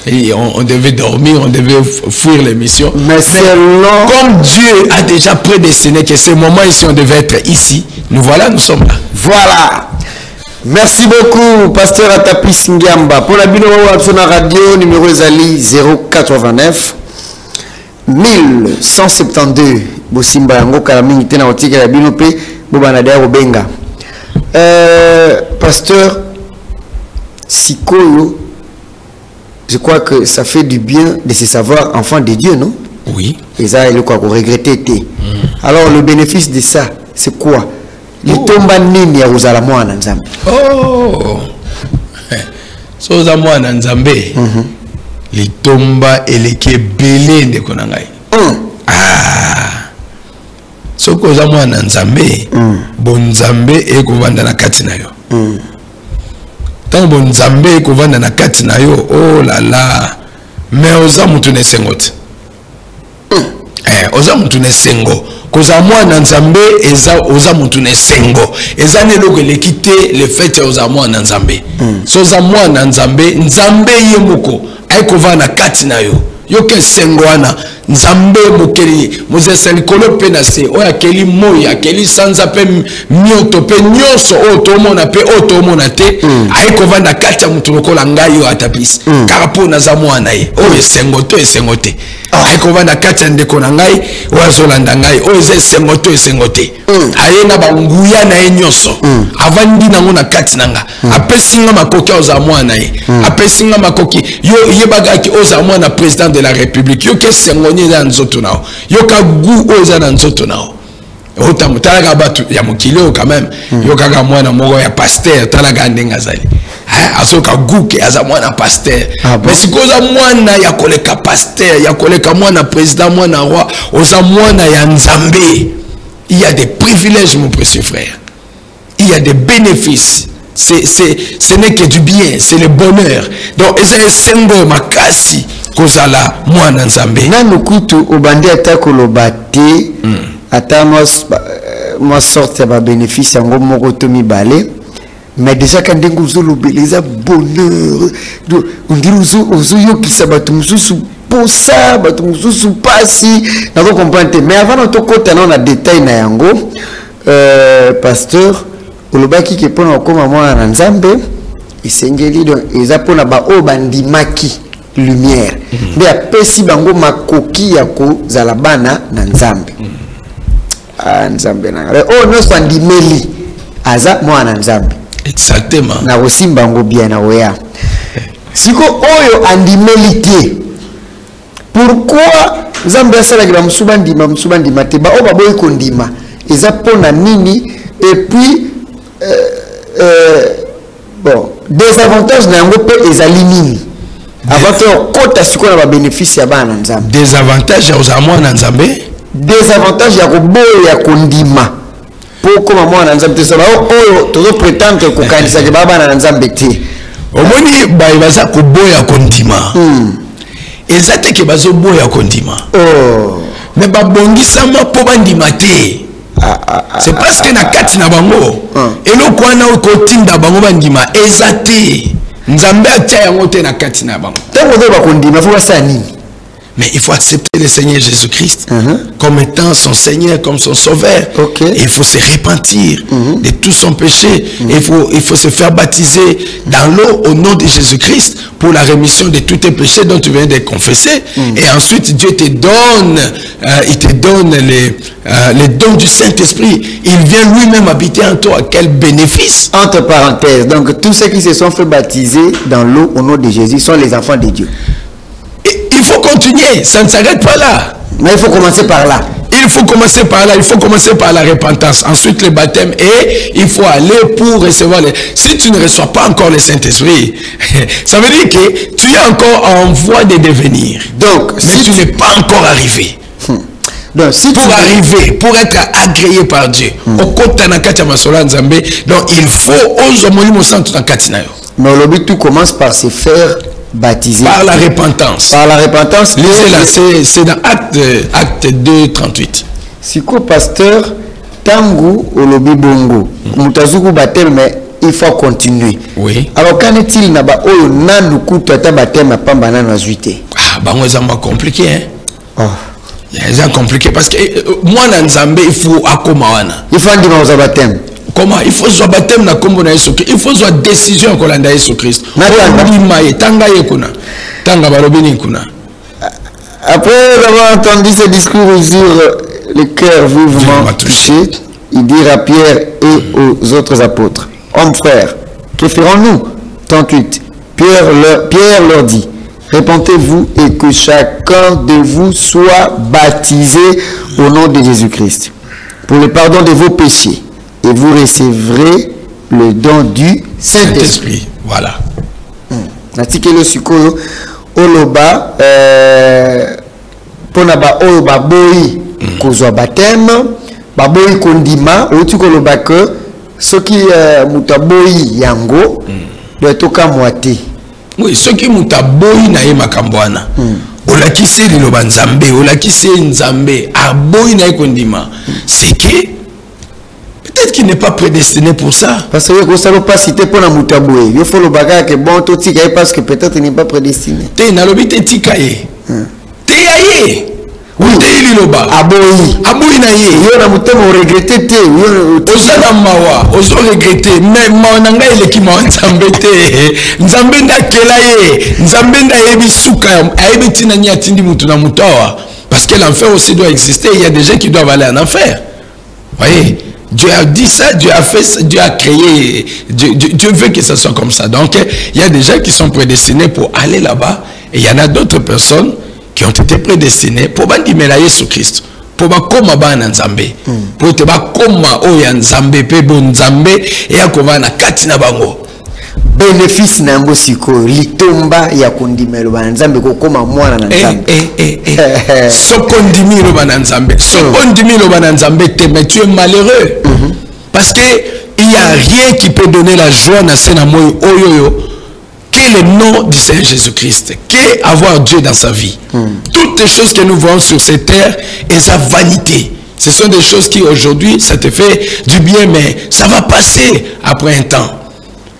et on devait dormir, on devait fuir l'émission. Mais comme Dieu a déjà prédestiné que ce moment ici, on devait être ici, nous voilà, nous sommes là.
Voilà. Merci beaucoup, pasteur Atapis Ngiamba. Pour la bino sur la radio, numéro Zali 089 1172. Bosimba yango kalamingi tena otika la bino pe bobanada obenga. Pasteur Sikoyo, je crois que ça fait du bien de se savoir enfant de Dieu, non?
Oui.
Et ça, il quoi regretter. Alors le bénéfice de ça, c'est quoi? Les tomba nini ya uzala mwana nzambe.
Oh. So za mwana nzambe. Les tomba eleke belé de konangai. So ko za mwana nzambe. Bon nzambe e kovanda na kati na yo. Tant bon nzambe e kovanda na kati na yo, oh là là. Mais oza mutu ne sengote. Oza mutu ne sengo. Koza mwana nzambe eza oza mutu ne sengo. Eza ne loko lekite le fait oza mwana nzambe. So za mwana nzambe, nzambe ye moko ay kovana kati na yo. Yo ke sengo wana nzambe mokeli mozesa likolo pe na se oya keli moya keli sanza pe mioto pe nyoso otomona pe otomona te ay kovanda kati ya mutu lokola ngai yo atapisi karapo na za mwana ye o esengo to esengo te ay kovanda kati ya ndeko na ngai o azolanda ngai o esengo to esengo te aye na banguya na ye nyoso avandi nango na kati nanga apesinga makoki oza mwana ye apesinga makoki yo yebagaki oza mwana président de la république yo ke sengo ni na nzoto nao yo ka gu oza na nzoto nao otamutala batu ya mokilio quand même yo kaka mwana moko ya pasteur talaga ndenga zali asoka guke aza mwana pasteur mais sikoza mwana ya koleka pasteur ya koleka mwana président mwana roi oza mwana ya nzambe. Il y a des privilèges, mon précieux frère. Il y a des bénéfices. Ce n'est que du bien, c'est le bonheur. Donc, c'est sengo makasi kozala mwana nzambe.
Nanu kutu obandi atako lobate ata moi sorte ba bénéfice yango moko to mibale. mais déjà quand on les a bonheur on dit aux qui s'abattent sous pour ça sous passi n'a pas comprendre mais avant de côté on a détail na yango pasteur olobaki ke pona okoma mwana na Nzambe isengeli donc eza pona ba o bandimaki lumière mais apesi bango makoki ya kozala bana na Nzambe Nzambe na o no swandimeli aza mwana Nzambe
exactement
na osimba ngo bien na oya siko oyo andimeli te pourquoi Nzambe asala ki ba musuba ndima te ba o baboyi kondima eza pona nini et puis bon des avantages na yango pe ezali nini avant que kota siko na ba bénéfice ya bana Nzambe
des avantages ya ozamwa na Nzambe
des avantages ya koboyo ya kondima pour comme mwana Nzambe te sala oyo tozo prétendre ko kanisa ke baba na Nzambe te
omoni ba baza koboya kondima ezate ke bazo boya kondima mais ba bongisama po bandima te c'est parce que na kati na bango eloko wana okotinda bango bandima ezate Nzambe atia yango te na kati na bango
tango ba kondima faut ça nini.
Mais il faut accepter le Seigneur Jésus-Christ comme étant son Seigneur, comme son Sauveur. Et il faut se repentir de tout son péché. Il faut se faire baptiser dans l'eau au nom de Jésus-Christ pour la rémission de tous tes péchés dont tu viens de confesser. Et ensuite, Dieu te donne, il te donne les dons du Saint-Esprit. Il vient lui-même habiter en toi. Quel bénéfice!
Entre parenthèses, donc tous ceux qui se sont fait baptiser dans l'eau au nom de Jésus sont les enfants de Dieu.
Il faut continuer, ça ne s'arrête pas là.
Mais il faut commencer par là.
Il faut commencer par là, il faut commencer par la repentance. Ensuite le baptême et il faut aller pour recevoir les... Si tu ne reçois pas encore le Saint-Esprit, ça veut dire que tu es encore en voie de devenir. Donc, mais si tu n'es pas encore arrivé.
Donc, si
pour arriver, pour être agréé par Dieu, donc il faut
mais le but tout commence par se faire baptisé
par la repentance.
Par la repentance.
C'est dans acte 2, 38.
Si quoi pasteur tangu olobi bongo mutazuku baptême mais il faut continuer.
Oui.
Alors qu'en est-il na ba oyo nanu kutu ata baptême pamba na zuité.
Ah bango ça m'a compliqué hein.
Oh.
C'est compliqué parce que moi na Nzambe il faut akoma wana.
Il faut ndima za baptême.
Comment il faut soit baptême na kombo na Yesu Christ. Il faut soit décision ko landa Yesu Christ.
Après avoir entendu ce discours sur le cœur vivement touché, il dit à Pierre et aux autres apôtres: hommes frères, que ferons-nous? 38. Pierre leur dit: répentez-vous et que chacun de vous soit baptisé au nom de Jésus-Christ pour le pardon de vos péchés. Et vous recevrez le don du Saint-Esprit.
Voilà.
Natikelo sikoyo oloba pona ba oyo ba boyi kozwa baptême ba boyi kondima otiko loba que soki mutaboyi yango doit toka moite.
Oui, soki mutaboyi na ye makambwana. Olakise liloba Nzambe, olakise Nzambe aboyi na ye kondima. C'est que peut-être qu'il n'est pas prédestiné pour ça.
Parce que vous ne savez pas si tu es pour la moutaboué. Il faut le bagage que bon, tout tika parce que peut-être il n'est pas prédestiné.
Tu n'as pas tika ye. Tu es oui. Tu es liloba.
Aboyi.
Aboyi na ye.
Yo na mutemo regretter te.
Ozala mawa. Ozo regretter. Mais maonanga eleki mawa Nzambe te. Nzambe nda kela ye. Nzambe nda yebi suka. Ayebi tina ni atindi mutu na mutawa. Parce que l'enfer aussi doit exister. Il y a des gens qui doivent aller en enfer. Voyez. Dieu a dit ça, Dieu a fait ça, Dieu a créé, Dieu veut que ça soit comme ça. Donc, il y a des gens qui sont prédestinés pour aller là-bas, et il y en a d'autres personnes qui ont été prédestinées pour bandimela Yesu Christ, pour bakoma ba na Nzambe, pour te bakoma oya Nzambe pe bon Nzambe et akova na kati na bango.
Bénéfice na yango siko litomba ya kondimelo ba Nzambe kokoma mwana na Nzambe.
Sokondimi ba na Nzambe. Sokondimi ba na Nzambe te, mais tu es malheureux. Parce que il y a rien qui peut donner la joie na sena moyo oyoyo que le nom du Seigneur Jésus-Christ, que avoir Dieu dans sa vie. Toutes les choses que nous voyons sur cette terre et sa vanité. Ce sont des choses qui aujourd'hui ça te fait du bien mais ça va passer après un temps.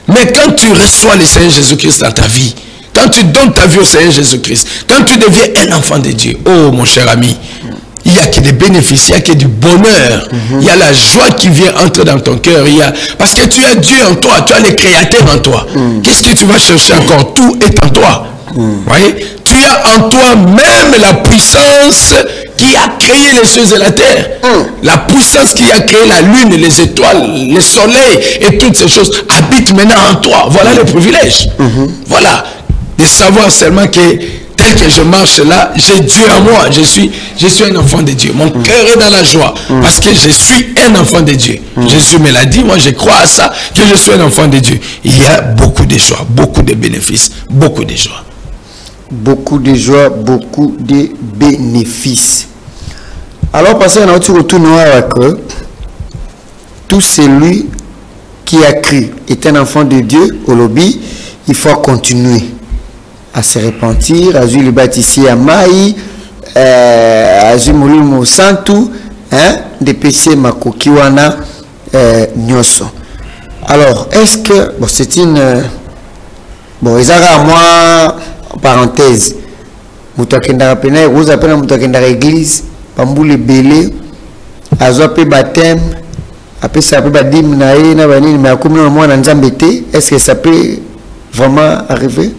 Mais quand tu reçois le Seigneur Jésus-Christ dans ta vie, quand tu donnes ta vie au Seigneur Jésus-Christ, quand tu deviens un enfant de Dieu, oh mon cher ami, il n'y a que des bénéfices, il n'y a que du bonheur, il y a la joie qui vient entrer dans ton cœur, parce que tu as Dieu en toi, tu as le Créateur en toi. Qu'est-ce que tu vas chercher encore? Tout est en toi. Voyez? Tu as en toi même la puissance qui a créé les cieux et la terre. La puissance qui a créé la lune, les étoiles, le soleil et toutes ces choses habitent maintenant en toi. Voilà le privilège. Voilà. De savoir seulement que tel que je marche là, j'ai Dieu en moi. Je suis un enfant de Dieu. Mon cœur est dans la joie parce que je suis un enfant de Dieu. Jésus me l'a dit, moi je crois à ça, que je suis un enfant de Dieu. Il y a beaucoup de joie, beaucoup de bénéfices, beaucoup de joie.
Beaucoup de joie, beaucoup de bénéfices. Alors, parce qu'on a retourné avec eux, tout celui qui a cru est un enfant de Dieu au lobby, il faut continuer à se repentir, à jouer le bâtisseur à Maï, à jouer Moulimo Santou, de PC Makokiwana Nyoso. Alors, est-ce que, bon, c'est une. Bon, ils ont à moi. Parenthèse, Moutakenda Pena, vous appelez Moutakenda église, Pamboule Belé, Azope baptême, après ça peut badim nae na bani mais comme le mois n'enzambete, est-ce que ça peut vraiment arriver?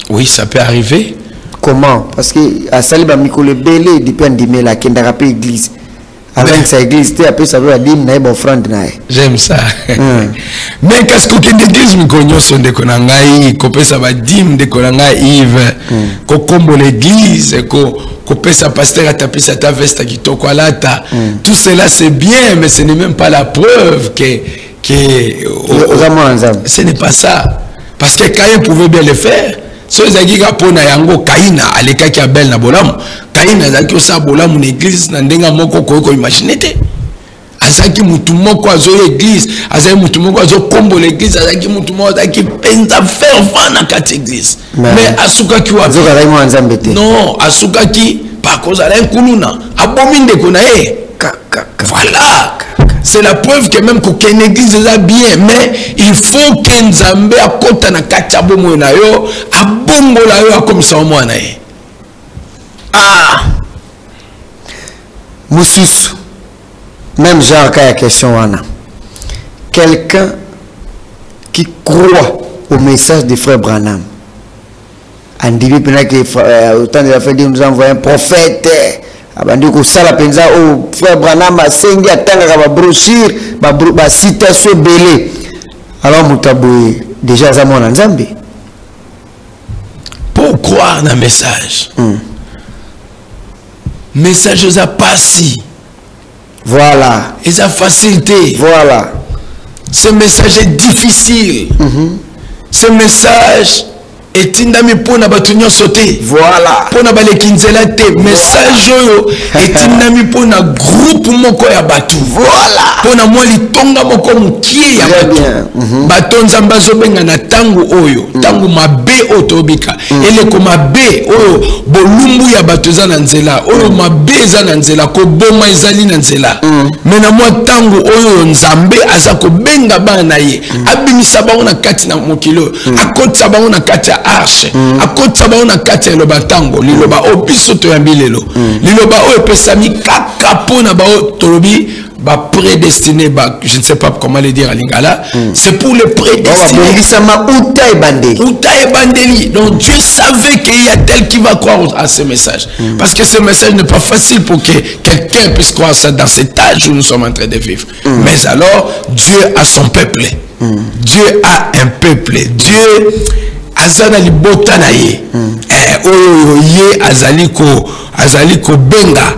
Oui, ça peut arriver.
Comment? Parce que à Saliba Mikole Belé dépend de la Kenda Rapé église. Avec sa église, après ça veut dire nae offrande nae.
J'aime ça. Mais qu'est-ce que l'église me connaît son de konangai, kopé ça va dim de konangai Yves, ko kombo l'église, ko pesa pasteur à taper sa ta veste qui to quoi là ta. Tout cela c'est bien, mais ce n'est même pas la preuve que ce n'est pas ça. Parce que Caïn pouvait bien le faire. So zagiga pona yango Kaina aleka ki Abel na bolamu. Kaina zaki osa bolamu na église na ndenga moko ko imaginete. Azaki mutu moko azo église, azaki mutu moko azo kombo l'église, azaki mutu moko azaki penza fervent na kati église. Mais asuka ki wa
azoka lai mo nzambete.
Non, asuka ki par cause ala nkuluna, abominde kona voilà. C'est la preuve que même qu'une église est bien, mais il faut que Nzambe a kota na kachabo mona yo, a bongo la yo comme ça mona ye.
Ah. Moussous. Même genre qu'il y a question wana. Quelqu'un qui croit au message de frère Branham. On dit que autant de la fête nous envoie un prophète. Abandi ko sala penza o frère Branham asengi atanga ba brochure ba citation belé. Alors mutaboy déjà za mona nzambe.
Pour croire dans message. Message aux passi.
Voilà.
Et a facilité.
Voilà.
Ce message est difficile. Ce message est indami pour na batunyo sauter.
Voilà.
Pour na bale kinzela te. Message yo est indami pour na groupe moko ya batu.
Voilà.
Pour na moi li tonga moko mukie ya batu. Batonza mbazo benga na tangu oyo. Tangu mabe otobika. Ele ko mabe oyo bolumbu ya batu za na nzela. Oyo mabe za na nzela ko boma ezali na nzela. Mais na moi tangu oyo nzambe aza ko benga bana ye. Abimisa bango na kati na mokilo. Akotsa bango na kati arche akotsa baona kati lo batango liloba obiso to yambilelo liloba o pesami kaka pona ba tolobi ba prédestiné ba je ne sais pas comment le dire à lingala c'est pour le prédestiné uta e bandeli. Donc Dieu savait qu'il y a tel qui va croire à ce message parce que ce message n'est pas facile pour que quelqu'un puisse croire ça dans cet âge où nous sommes en train de vivre. Mais alors Dieu a son peuple. Dieu a un peuple. Dieu azana libota na ye oyo ye azaliko benga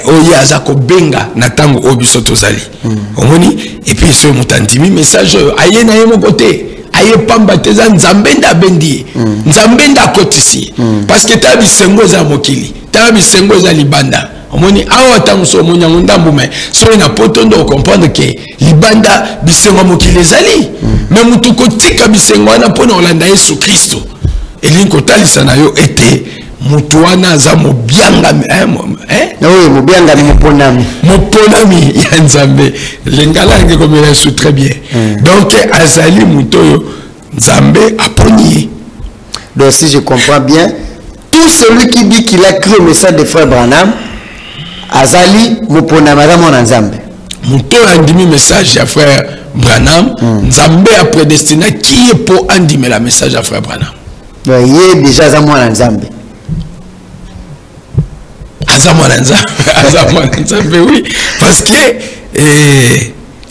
oyo azako benga na tango obiso tozali omoni et puis ce mutandimi message aye na ye mokote aye pamba teza nzambe nda bendi nzambe nda kotisi parce que ta bisengo za mokili ta bisengo za libanda omoni awa tango so monyango ndambu mais so na potondo comprendre que libanda bisengo mokili ezali mais mutu kotika bisengo na pona olanda Yesu Kristo elinko talisa na yo ete Mutuana za mobiangami
oui, mobiangami moponami.
Moponami ya Nzambe. Lingala nge comme sous très bien. Donc azali mutoyo Nzambe aponi.
Donc si je comprends bien, tout celui qui dit qu'il a cru au message de frère Branham, azali moponami azamona Nzambe.
Mutoyo andimi message ya frère Branham, Nzambe a prédestiné qui est pour andime la message à frère Branham.
Donc il est déjà azamona Nzambe.
Azamona Nzambe, oui. Parce que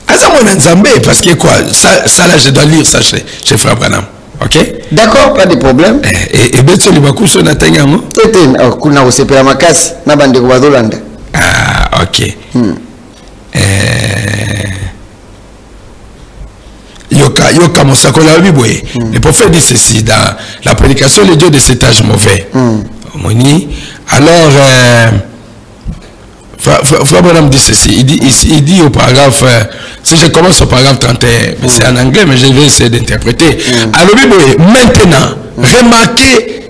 Azamona Nzambe, parce que quoi, ça là je dois lire ça chez frère Branham. Ok?
D'accord, pas de problème.
Et Betso Libakuso Natanyamo?
Kuna osepela makasi na bandeko bazolanda.
Ah, ok. Yoka Mosakola Biboye. Le prophète dit ceci dans la prédication, le Dieu de cet âge mauvais. Alors, Frère Branham dit ceci, il dit au paragraphe, si je commence au paragraphe 31, c'est en anglais, mais je vais essayer d'interpréter. Alors, maintenant, remarquez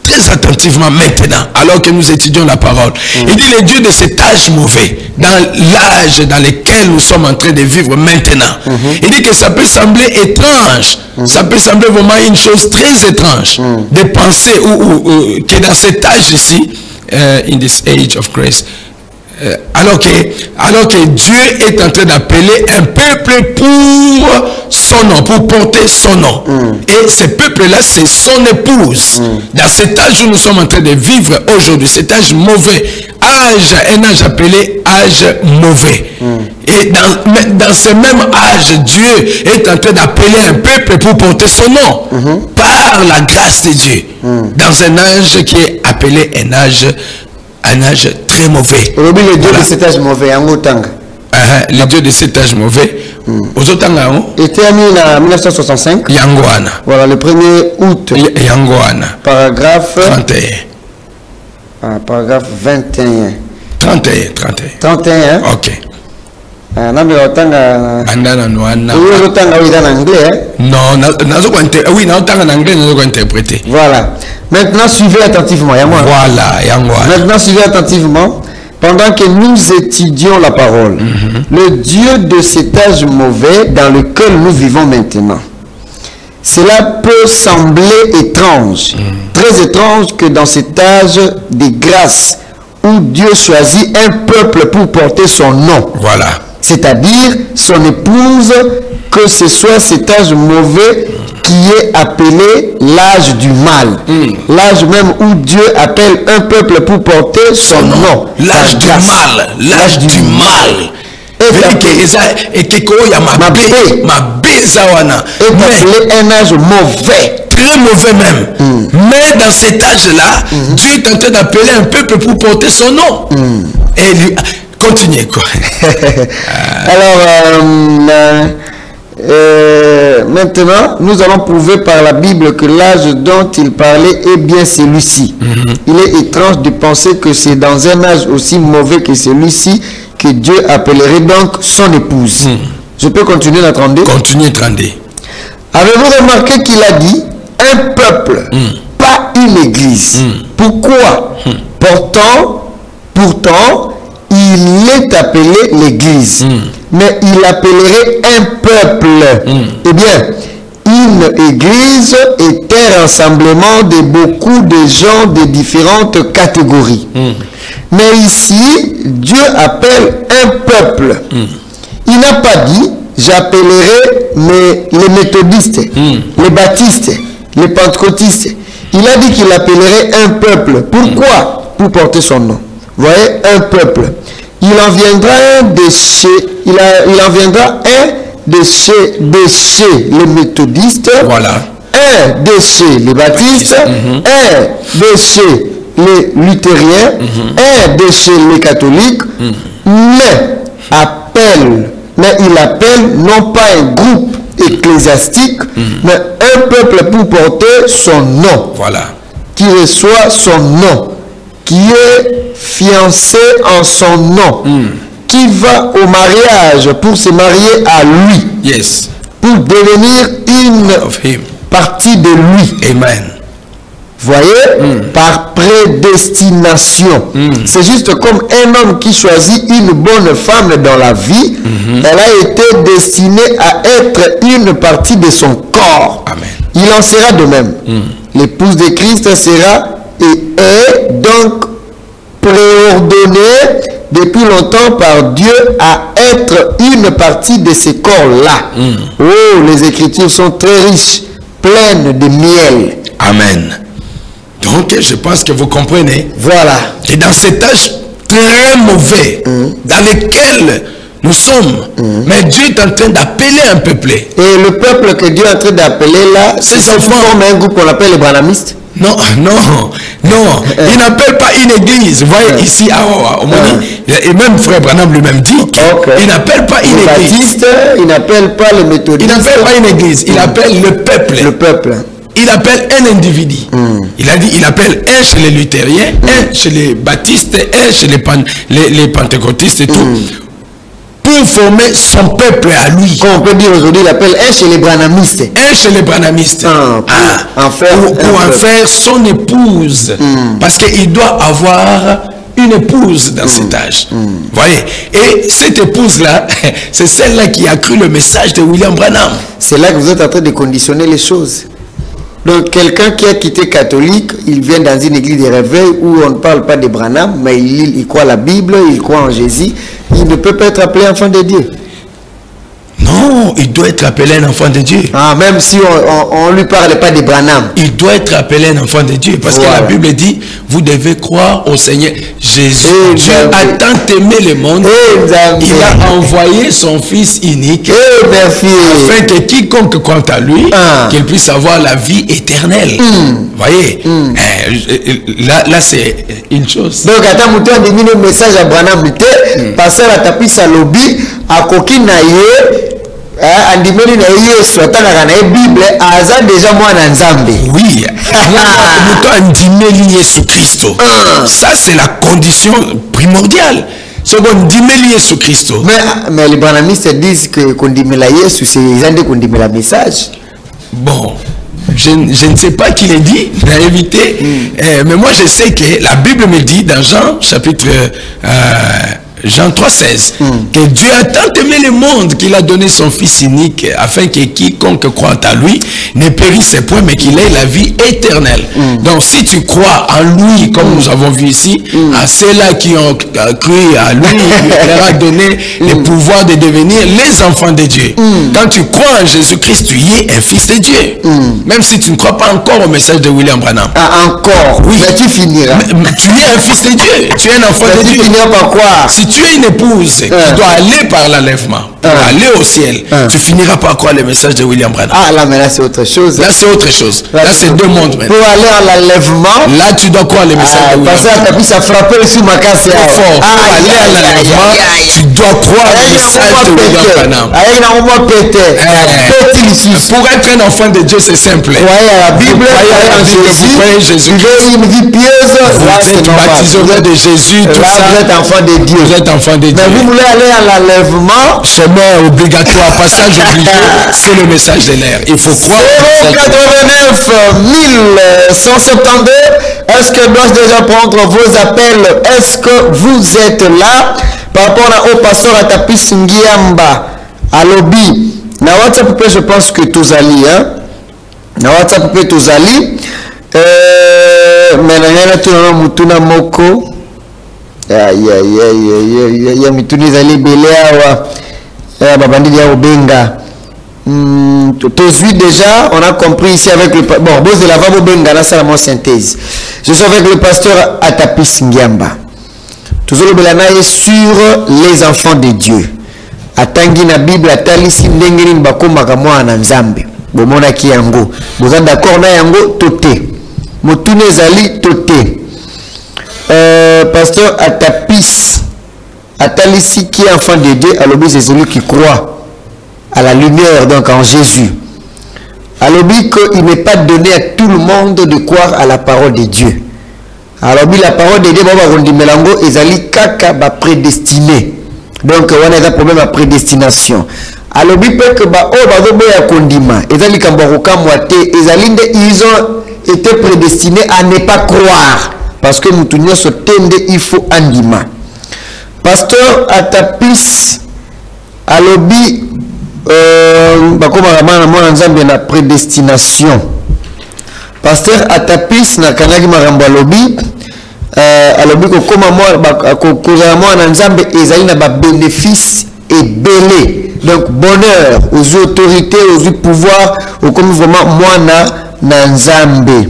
très attentivement maintenant, alors que nous étudions la parole. Il dit le Dieu de cet âge mauvais, dans l'âge dans lequel nous sommes en train de vivre maintenant. Il dit que ça peut sembler étrange, ça peut sembler vraiment une chose très étrange de penser que dans cet âge ici, in this age of grace, alors que Dieu est en train d'appeler un peuple pour son nom, pour porter son nom. Et ce peuple-là, c'est son épouse. Dans cet âge où nous sommes en train de vivre aujourd'hui, cet âge mauvais, un âge appelé âge mauvais. Et dans ce même âge, Dieu est en train d'appeler un peuple pour porter son nom. Par la grâce de Dieu. Dans un âge qui est appelé un âge très mauvais.
Le Dieu de cet âge mauvais,
le Dieu de cet âge mauvais.
Était mis en 1965.
Yangoana.
Voilà, le 1er août.
Yangoana.
Paragraphe
31.
Paragraphe 21.
31. Ok.
Non,
interpréter.
Voilà. Maintenant, suivez attentivement.
Voilà.
Maintenant, suivez attentivement. Pendant que nous étudions la parole, le Dieu de cet âge mauvais dans lequel nous vivons maintenant. Cela peut sembler étrange, très étrange que dans cet âge de grâce où Dieu choisit un peuple pour porter son nom.
Voilà.
C'est-à-dire son épouse, que ce soit cet âge mauvais qui est appelé l'âge du mal. L'âge même où Dieu appelle un peuple pour porter son nom.
L'âge du mal. L'âge du mal. Et que
appelé un âge mauvais.
Très mauvais même. Mais dans cet âge-là, Dieu est en train d'appeler un peuple pour porter son nom. Et lui, continuez quoi.
Alors, maintenant, nous allons prouver par la Bible que l'âge dont il parlait est bien celui-ci. Il est étrange de penser que c'est dans un âge aussi mauvais que celui-ci que Dieu appellerait donc son épouse. Je peux continuer la 32?
Continuez 32.
Avez-vous remarqué qu'il a dit un peuple, pas une église? Pourquoi? Pourtant, il est appelé l'église. Mais il appellerait un peuple. Eh bien, une église est un rassemblement de beaucoup de gens de différentes catégories. Mais ici, Dieu appelle un peuple. Il n'a pas dit, j'appellerai les méthodistes, les baptistes, les pentecôtistes. Il a dit qu'il appellerait un peuple. Pourquoi? Pour porter son nom. Vous voyez, un peuple. Il en viendra un de chez les méthodistes,
voilà.
Un de chez les baptistes, un de chez les luthériens, un de chez les catholiques, mais il appelle non pas un groupe ecclésiastique, mais un peuple pour porter son nom,
voilà.
Qui reçoit son nom, qui est fiancé en son nom, qui va au mariage pour se marier à lui,
yes,
pour devenir une partie de lui.
Amen.
Voyez, par prédestination. C'est juste comme un homme qui choisit une bonne femme dans la vie. Elle a été destinée à être une partie de son corps.
Amen.
Il en sera de même. L'épouse de Christ sera et est donc préordonnée depuis longtemps par Dieu à être une partie de ce corps-là. Oh, les Écritures sont très riches, pleines de miel.
Amen. Donc, je pense que vous comprenez.
Voilà.
Et dans cet âge très mauvais, dans lequel nous sommes, mais Dieu est en train d'appeler un peuple.
Et le peuple que Dieu est en train d'appeler là,
Ces
c'est
enfants
forment un groupe qu'on appelle les branamistes.
Non, non, non. Il n'appelle pas une église. Vous voyez ici, et même Frère Branham lui-même dit qu'il n'appelle pas une église.
Baptistes, il n'appelle pas les méthodistes.
Il n'appelle pas une église, il appelle le peuple.
Le peuple.
Il appelle un individu. Il a dit, il appelle un chez les luthériens, un chez les baptistes, un chez les pentecôtistes et tout. Pour former son peuple à lui.
Comme on peut dire aujourd'hui, il appelle un chez les branamistes.
Un chez les branamistes.
Pour en
faire son épouse. Parce qu'il doit avoir une épouse dans cet âge. Voyez. Et cette épouse-là, c'est celle-là qui a cru le message de William Branham.
C'est là que vous êtes en train de conditionner les choses. Donc, quelqu'un qui a quitté catholique, il vient dans une église de réveil où on ne parle pas de Branham, mais il croit la Bible, il croit en Jésus. Il ne peut pas être appelé enfant de Dieu.
Non, il doit être appelé un enfant de Dieu.
Même si on ne lui parle pas de Branham.
Il doit être appelé un enfant de Dieu. Parce que la Bible dit, vous devez croire au Seigneur Jésus. Dieu a tant aimé le monde. Il a envoyé son Fils unique. Afin que quiconque compte à lui, qu'il puisse avoir la vie éternelle. Voyez, là c'est une chose.
Donc, attends, nous avons donné un message à Branham. Pasteur à tapis à lobby, à coquine andimeli na Yesu atanga na Bible aza déjà mwana nzambe.
Oui. Muto andimeli Yesu Christo. Ça c'est la condition primordiale. C'est bon andimeli Yesu Christo.
Mais les branamistes disent que kondimela Yesu c'est ils ont kondimela message.
Bon, je ne sais pas qui l'a dit, l'a évité. Mais moi je sais que la Bible me dit dans Jean chapitre Jean 3,16, que Dieu a tant aimé le monde qu'il a donné son Fils unique afin que quiconque croit à lui ne périsse point mais qu'il ait la vie éternelle. Donc si tu crois en lui, comme nous avons vu ici, à ceux-là qui ont cru à lui, il leur a donné le pouvoir de devenir les enfants de Dieu. Quand tu crois en Jésus-Christ, tu y es un fils de Dieu. Même si tu ne crois pas encore au message de William Branham.
Encore?
Oui.
Mais tu finiras.
Mais tu es un fils de Dieu. Tu es un enfant de Dieu.
Tu finiras par quoi?
Si tu es une épouse qui doit aller par l'enlèvement, pour aller au ciel, tu finiras par croire le message de William Branham.
Là, mais là, c'est autre chose.
Là, c'est autre chose. Là, c'est deux mondes.
Pour aller à l'enlèvement,
là, tu dois croire le message de William Branham.
Parce que tu as frappé sur ma casse.
Pour aller à l'enlèvement, tu dois croire le message de William Branham. Pour être un enfant de Dieu, c'est simple.
La Bible,
Jésus.
Une vie pieuse.
Vous êtes baptisé au nom de Jésus. Tout ça.
Vous êtes enfant de Dieu.
Vous êtes enfant de Dieu.
Mais vous voulez aller à l'enlèvement.
Chemin obligatoire, passage obligé, c'est le message de l'air. Il faut croire.
089 1172. Est-ce que dois-je déjà prendre vos appels? Est-ce que vous êtes là? Par rapport au pasteur Atapis Ngiamba à lobby. Na WhatsApp, je pense que tous allez. Na WhatsApp, tous allez. Mais na tout le monde moko. Ya mituni zali belea wa babandili ya Obenga. Tous déjà, on a compris ici avec le bon, boss de la Vabo Benga, là c'est la mon synthèse. Je suis avec le pasteur Atapis Ngiamba. Toujours le belanaye sur les enfants de Dieu. Atangi na Bible atalisi ndengeni bakomaka mwana nzambe. Bomona ki yango. Boza d'accord na yango toté. Motune zali toté. Pasteur Atapis Atalisi qui est enfant de Dieu, alors c'est celui qui croit à la lumière, donc en Jésus. Alors qu'il n'est pas donné à tout le monde de croire à la parole de Dieu. Alors la parole de Dieu, ezali kaka ba prédestiné. Donc on a un problème à prédestination. Alors peut que ba o bazo boya kondima, ezali kambaruka moite, ezali ils ont était prédestiné à ne pas croire. Parce que Moutounio se tende, il faut andima. Pasteur Atapis alobi na prédestination. Pasteur Atapis na kanaki marambo alobi alobi ko koma moi ko na nzambe ezali na ba bénéfice et belé. Donc bonheur aux autorités, aux pouvoirs, au comme vraiment moi na nzambe.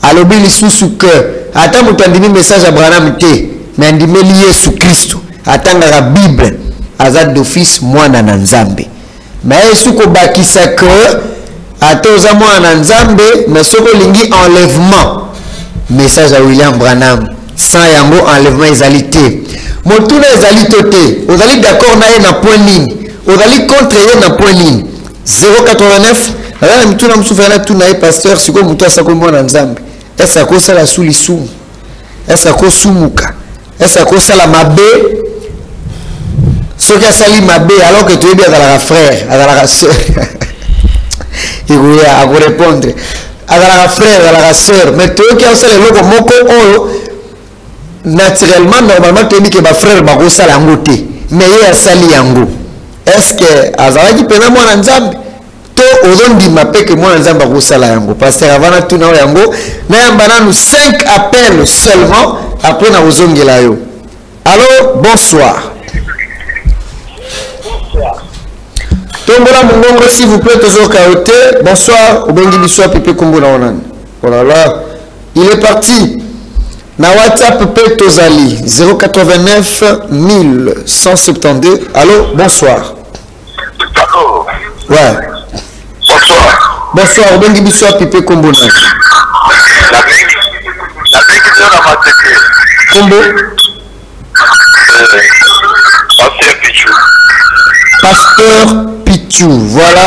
Alobi lisusu que ata mutu andimi message à Branham te mais andimi lié sous Christ atanga la Bible azad d'office mwana na nzambe mais suko bakisa que ata oza mwana na nzambe mais soko lingi enlèvement message à William Branham sans yango enlèvement ezalité motuna ezalité te ozali d'accord na ye na point nini ozali contre ye na point nini 089 ala mituna msufana tuna ye pasteur siko mutu asako mwana nzambe est-ce que ça la soulisu est-ce que sumuka est-ce que ça la mabe ce qui a sali mabe alors que tu es bien dans la frère dans la sœur il va à répondre à la frère à la sœur mais tu qui a sali le logo moko oh naturellement normalement tu dis que ma frère ba ko sala ngote mais il a sali yango est-ce que azalaki pena mwana nzambe to ozondi mape que moi nzamba ko sala yango pasteur avana tuna yango na yambana nous 5 appels seulement après na ozongela yo. Allô, bonsoir. Tombola Mungongo s'il vous plaît toujours kaoté. Bonsoir, Obengi Biswa Pépé Kombo na onan. Oh là là, il est parti. Na WhatsApp Pépé Tozali 089 1172. Allô, bonsoir.
Allô.
Ouais.
Bonsoir.
Bonsoir, Obengi Biswa Pépé Kombo na.
La bénédiction à ma tête.
Kombo.
Pasteur Pichou.
Pasteur Pichou, voilà.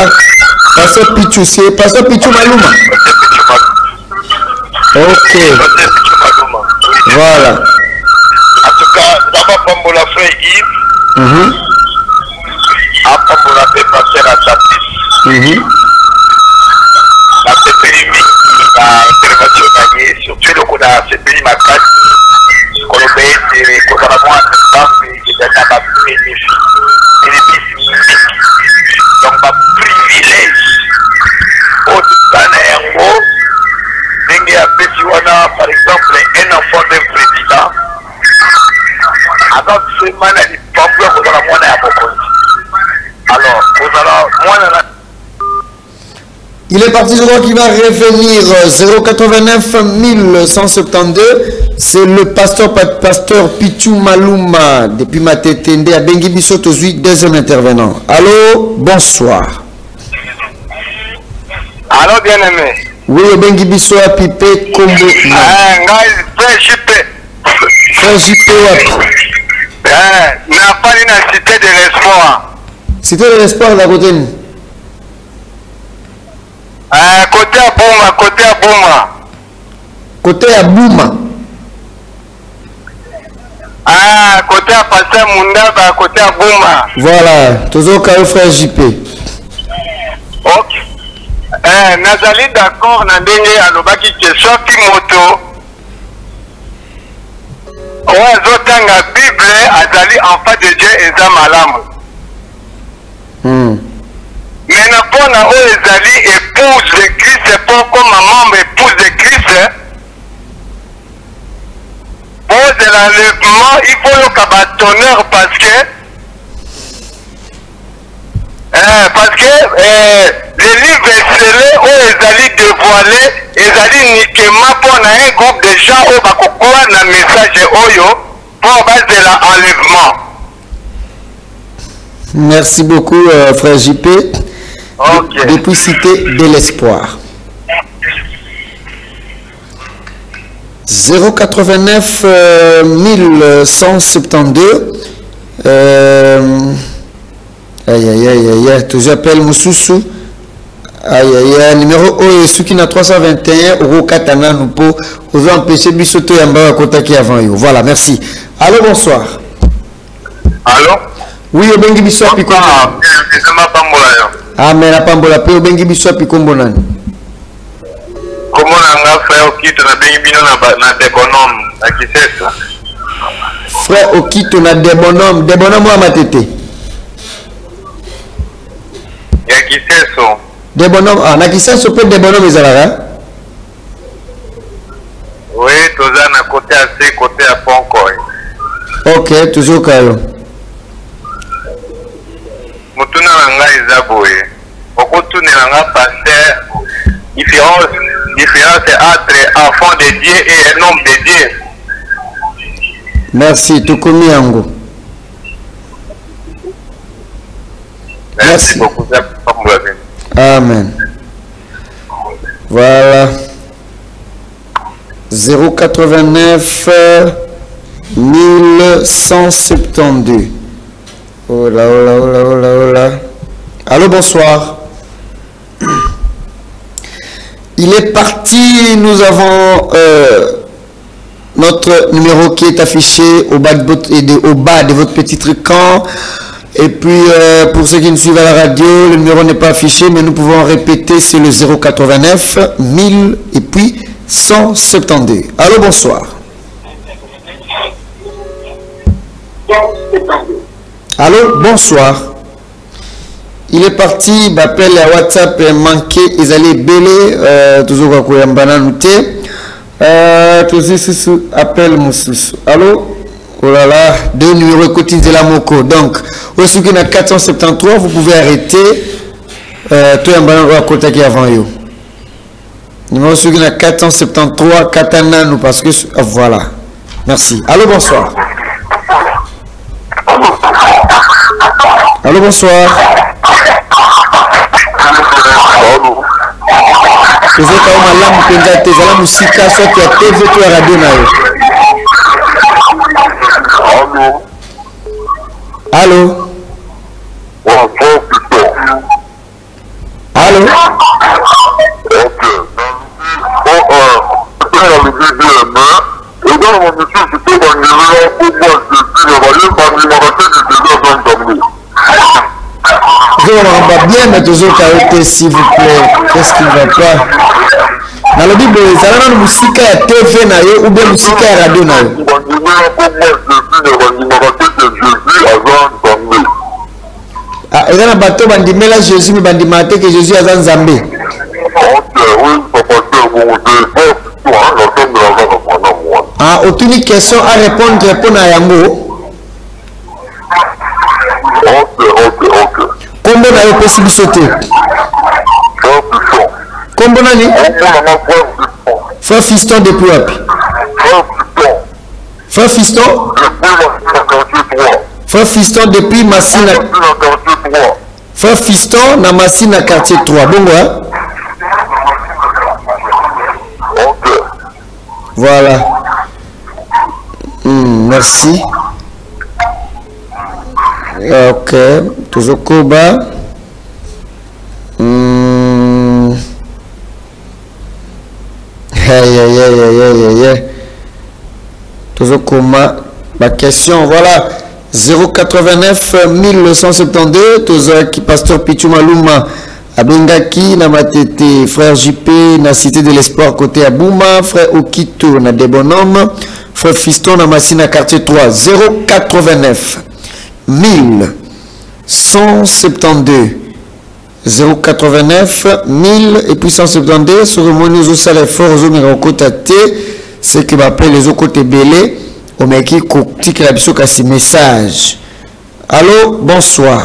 Pasteur Pichou, c'est Pasteur Pichou Maluma. Ok. Voilà.
En tout cas, d'abord pour la frère Yves. Après pour la paix pasteur Atapis. La CPI, la intervention gagnée, surtout le coup de la CPI, ma carte, qu'on obéit, c'est qu'on a moins de temps, et d'être à ma bénéfice. Donc, ma privilège, au Tanayangos, Dengue a Pétiwana, par exemple, un enfant d'un président, avant ce man a dit, Pambouya, qu'on a la moine à Bokondi. Alors, qu'on a la moine à la.
Il est parti, je crois qu'il va revenir 089 1172. C'est le pasteur Pichou Maluma depuis Matetende à Bengi Bisoto, deuxième intervenant. Allô, bonsoir.
Allô, bien-aimé.
Oui, Bengi Biso à Pipé Kombo.
Frère JP.
Frère JP,
n'a pas une cité de l'espoir.
Cité de l'espoir d'à côté.
Côté à Bouma, côté à Bouma.
Côté à Bouma.
Côté à Pasteur Mundaba, côté à Bouma.
Voilà, toujours au frère JP.
Ok. Nazali d'accord, Nandenge alobaki question qui moto. Zotanga Bible, Azali enfant de Dieu et Zamalam. Maintenant, pour nous, Ezali épouse de Christ, pour comme maman épouse de Christ, pour de l'enlèvement, il faut le cabatonner parce que les livres scellés où Ezali dévoilé, Ezali uniquement pour un groupe de gens où va couper un message Oyo pour base de l'enlèvement.
Merci beaucoup, frère JP.
Okay.
Depuis Cité de l'Espoir. 089 1172. Aïe, toujours appelle Moussoussou. Aïe, numéro ceux qui n'a 321 euros katana nous pour vous empêcher Bissoto Yamba à contacter avant you. Voilà, merci. Allô, bonsoir.
Allô?
Oui, Obengi Bisso Pikombo. Ah, mais la Pambola, Obengi Bisso Pikombo.
Comment on a fait au kit na bino na déconome à qui c'est ça?
Frère au kit on a des bonhommes à matete.
Ya qui c'est ça?
Des bonhommes ah na qui c'est ça peut des bonhommes ezalaka?
Oui, tous à côté assez côté à Ponkoy.
OK, toujours kayo.
Mutuna nga izaboye. Okutune nga pasteur différence entre enfant de Dieu et un homme de Dieu.
Merci, Tukomi Yango.
Merci beaucoup.
Amen. Voilà. 089 1172. Oh là, oh là, oh là, oh là, oh là. Allô, bonsoir. Il est parti, nous avons notre numéro qui est affiché au bas de votre petit trucan. Et puis, pour ceux qui nous suivent à la radio, le numéro n'est pas affiché, mais nous pouvons répéter, c'est le 089 1000 et puis 172. Allô, bonsoir. Allô, bonsoir. Il est parti, m'appelle à WhatsApp manqué, ils allaient belé, toujours à Koyambana nouté. Toujours appel Moussous. Allô? Oh là là, deux numéros cotisés de la Moko. Donc, au qui a 473, vous pouvez arrêter. Tout un ballon à côté qui avant you. Numéro qui a 473, Katana nous parce que voilà. Merci. Allô, bonsoir. Allô, bonsoir. Vous êtes à Omalam, Pendate, Zala Moussika, soit tu as TV, tu as radio. Allô? Allô? Bien, mais toujours caractère, s'il vous plaît. Qu'est-ce qui ne va pas? Dans la Bible, ça a une musique à TV ou bien musique à radio. Ah, et dans le bateau, on dit mais Jésus, mais on dit que Jésus a un Zambé. Ah, aucune question à répondre à Yango. Combien n'a possible sauter? Combien n'a Frère Fiston depuis Wapi? Frère Fiston? Frère Fiston depuis Massina. Frère Fiston na Massina quartier 3. Bon, hein? Voilà. Merci. Ok. Toujours Koba. Toujours Koma. Ma question, voilà. 089 1172. Toujours qui pasteur Pichu Maluma. Abengaki, na Matete, frère JP, na Cité de l'Espoir, côté Abouma, frère Okito, na Debonhomme, frère Fiston, na Massina, quartier 3, 089 1172, 089 1000 et puis 172, sur le monu, aux salaires forts, aux hommes, aux ce qui m'appelle les autres côtés belé, au mec qui coûte la biso casse message. Allô, bonsoir.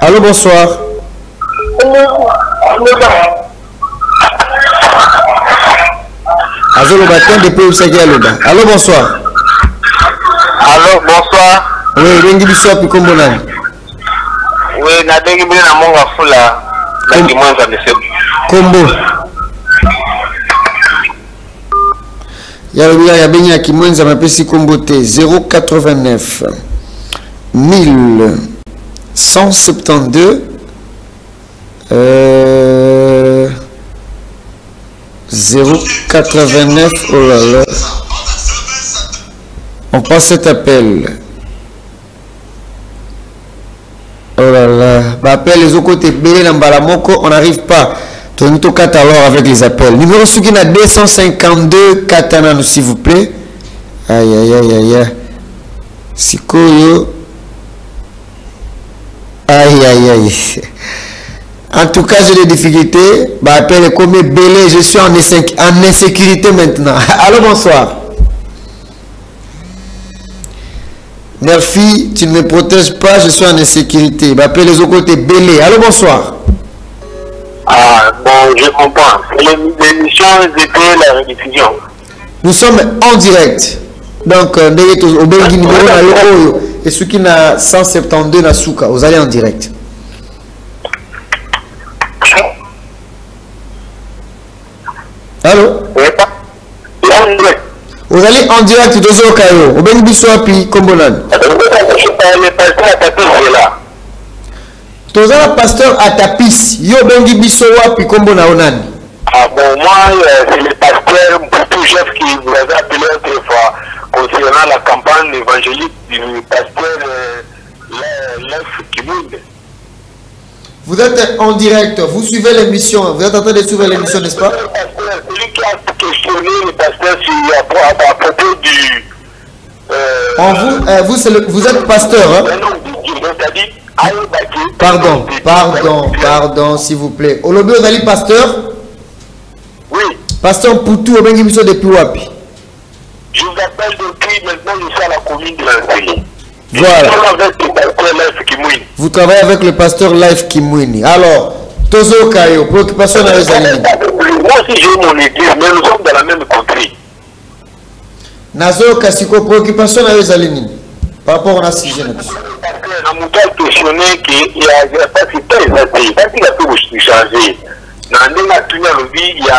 Allô, bonsoir. Allô, bonsoir.
Allô, bonsoir.
Oui, Rengi Bissop, comment on
Oui, na dengi bien na monga fula. Na kimwanza monsieur.
Combo. Ya le ya benya kimwanza mapesi combo T 089 1172 089. Oh là là. On passe cet appel. Oh là là. Bah appelle les autres côtés belé dans Balamoko, on n'arrive pas. Tonito 4 alors avec les appels. Numéro Soukina 252 Katana, s'il vous plaît. Aïe aïe aïe aïe aïe. Sikoyo. Aïe aïe aïe. En tout cas, j'ai des difficultés. Bah, appelle comme belé, je suis en insécurité maintenant. Allô, bonsoir. Murphy, tu ne me protèges pas, je suis en insécurité. Bah, appelle les autres côtés belé. Allô, bonsoir.
Ah, bon, je comprends. L'émission, c'était la rediffusion.
Nous sommes en direct. Donc, au Bengi numéro et ceux qui n'a 172 na Souka, vous allez en direct. Allô? Vous allez en direct de Zokayo. Au Bengi Biswapi, Kombonan. Toza la pasteur à Tapis. Yo Bengi Biswapi, Kombona Onan.
Ah bon, moi, c'est le pasteur Mputu-Chef qui vous avait appelé autrefois concernant la campagne évangélique du pasteur Lef Kimoun.
Vous êtes en direct, vous suivez l'émission, vous êtes en train de suivre l'émission, n'est-ce pas?
Celui qui a questionné le pasteur à propos du...
vous êtes pasteur, hein? Pardon, s'il vous plaît. Olobi Ozali pasteur?
Oui.
Pasteur Poutou, Obengi Biso depuis Wapi?
Je vous appelle depuis maintenant, je suis à la commune de l'Insélie.
Voilà. Vous travaillez avec le pasteur Life Kimwini. Alors, Tozo Kayo, préoccupation dans les animaux.
Moi aussi j'ai mon église, mais nous sommes dans la même contrée.
Nazo Kasiko, préoccupation dans les animaux. Par rapport à ce sujet.
On a questionné qu'il y a pas si très athée. Quand il a pu changer, dans il y a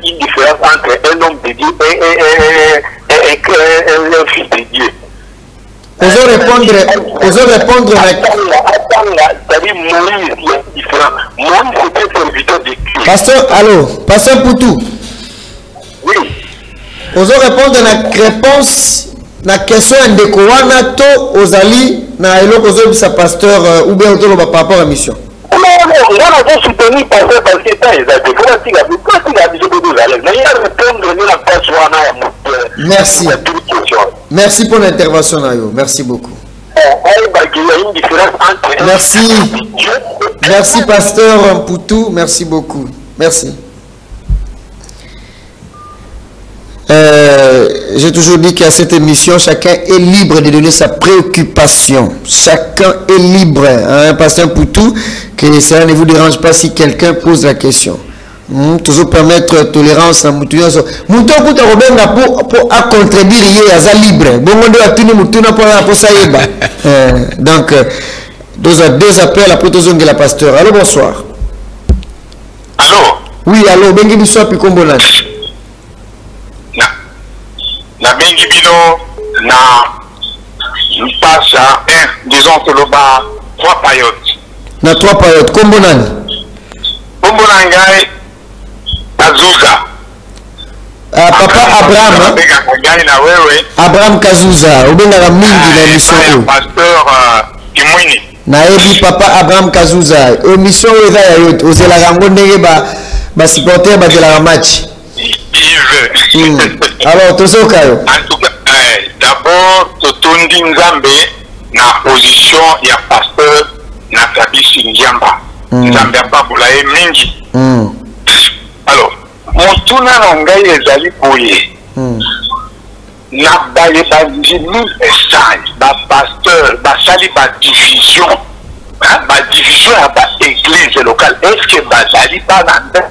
une différence entre un homme de Dieu et un fils de Dieu.
Osons répondre Pasteur, allô, Pasteur Poutou.
Oui.
Osons répondre à la réponse, la question indécowana to Ozali, na eloko sa pasteur ou bien autour par rapport à la mission.
Non, on soutenir pasteur parce que
merci. Merci pour l'intervention, Nayo. Merci beaucoup. Merci. Merci, pasteur Poutou. Merci beaucoup. Merci. J'ai toujours dit qu'à cette émission, chacun est libre de donner sa préoccupation. Chacun est libre. Hein, pasteur Poutou, que ça ne vous dérange pas si quelqu'un pose la question. Toujours permettre tolérance à Moutouna. Moutouna pour contribuer à libre. Donc, deux appels après tous la pasteur. Allô, bonsoir.
Allô?
Oui, allô, Bengi Bissou puis Kombolan.
Na Bengi Bino, na passe à disons que le bas, 3 périodes. Na
3 périodes. Kombolan.
Kombolan Gaï. Kazuza.
Papa Abraham. Abraham Kazuza. Obenga mingi na mission.
Pasteur Kimwini.
Naebi Papa Abraham Kazuza. Mission eza ya yote. Ozela rango ndenge ba supporter ba de la match. Alors tozo kayo.
En tout cas, d'abord totondi Nzambe na position ya pasteur na Tabisi Ngiamba. Nzambe apabula mingi. Alors, Moutuna Nangai ezali boye. Na baye bandi message, ba pasteur, ba sali ba division. Ba division à ba église locale. Est-ce que ba sali ba nande?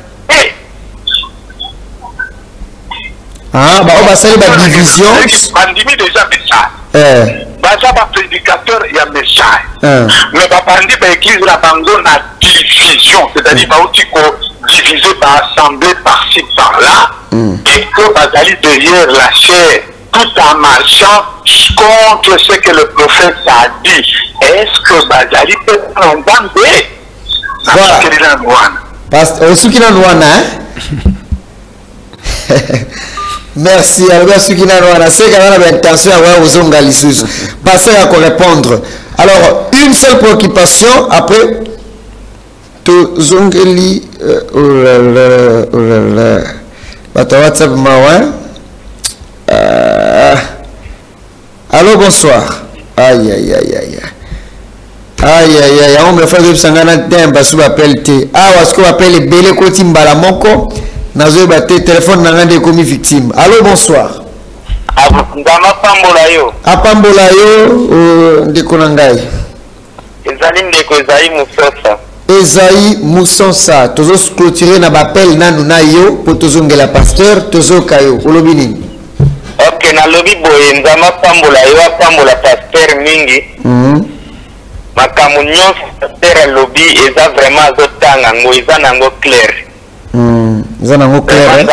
Ah, ba sali ba division.
Bandimi déjà message. Baza ba prédicateur il y a message. Mais ba bandi ba église la bango na division, c'est-à-dire ba outiko divisé par assemblée par-ci par-là, et que Bazali derrière la chair, tout en marchant contre ce que le prophète a dit. Est-ce que Bazali peut entendre?
Merci. Alors, c'est quand même l'intention à voir aux passer à répondre. Alors, une seule préoccupation, après. Zongeli, oh là là. Bata WhatsApp mawa. Allô, bonsoir. Aïe, aïe, aïe, aïe. Aïe, aïe, aïe. On me fait que sangana temba sous appel T. Ah, parce qu'on appelle Bele Koti Mbala Moko. Nazo bate téléphone nangande comme victime. Allô, bonsoir.
Ndama pambola yo.
Apambola yo, ndeko nangai.
Ezali ndeko Ezaï Moussosa.
Ezaï Moussonsa, tozo clôturer na bapel nanu na yo pour tozo ngela pasteur tozo kayo olobini.
Ok, na lobi boye nzama pambola yo pambola pasteur mingi. Makamu nyonso pasteur lobi eza vraiment azotanga ngo eza nango clair.
Eza nango clair.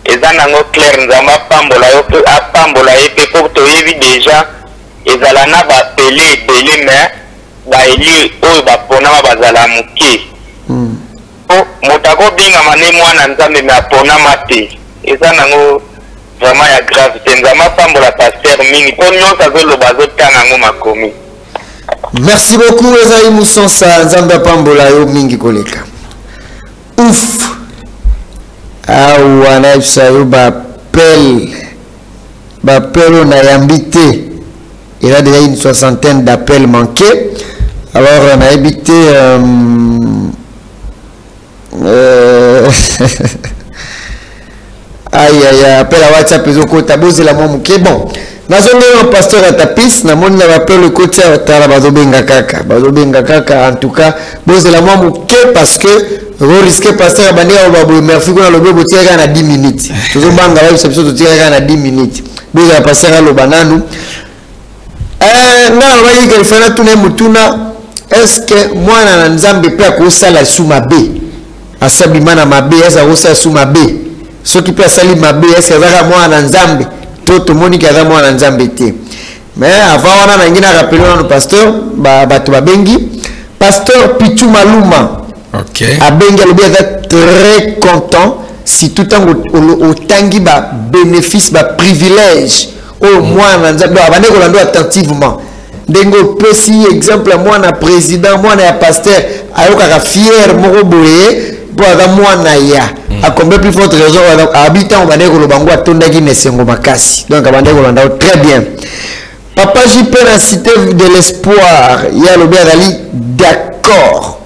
Eza nango clair nzama pambola yo pe apambola ye pe po toyebi déjà ezala na bapele ebele mais baeli oyo baponama bazala moke moto akobengama ne mwana nzambe me aponama te eza nango vraiment ya grave te nzambe apambola pasteur mingi mpo nyonso azoloba azotanga yango makomi.
Merci beaucoup Ezaï Moussonsa, nzambe apambola yo mingi koleka. Ouf. Awa na yebisa yo bapel on a yambité. Il a déjà une 60aine d'appels manqués. Alors on a habité aïe aïe appel à WhatsApp les autres tabous et la mon mouké bon nazonga un pasteur à tapis na mon na appel le côté tala bazobenga kaka en tout cas boze la mon mouké parce que vous risquez pasteur bandi au babu merci qu'on a le bobo tira na 10 minutes toujours banga wa ça peut tira na 10 minutes boze la pasteur lo bananu na wayi que fana tuna mutuna est-ce que moi na nzambe pe akosala suma be asabi mana mabe eza kosa suma be ce qui peut asali mabe est-ce que zaka moi na nzambe to moni ka moi na nzambe te mais avant on a ngina rappelé na pasteur bato babengi pasteur Pichu Maluma.
OK,
abengi alobi eza très content si tout temps au tangi ba bénéfice ba privilège au moi na nzambe abane ko lando attentivement dengo pesi exemple moi na président moi na pasteur ayoka fier moko boye pour avoir moi na ya a combien plus forte raison habitant au bandeko lo bango atonda ki nesengo makasi donc abandeko landa très bien papa JP la cité de l'espoir ya lo bien ali d'accord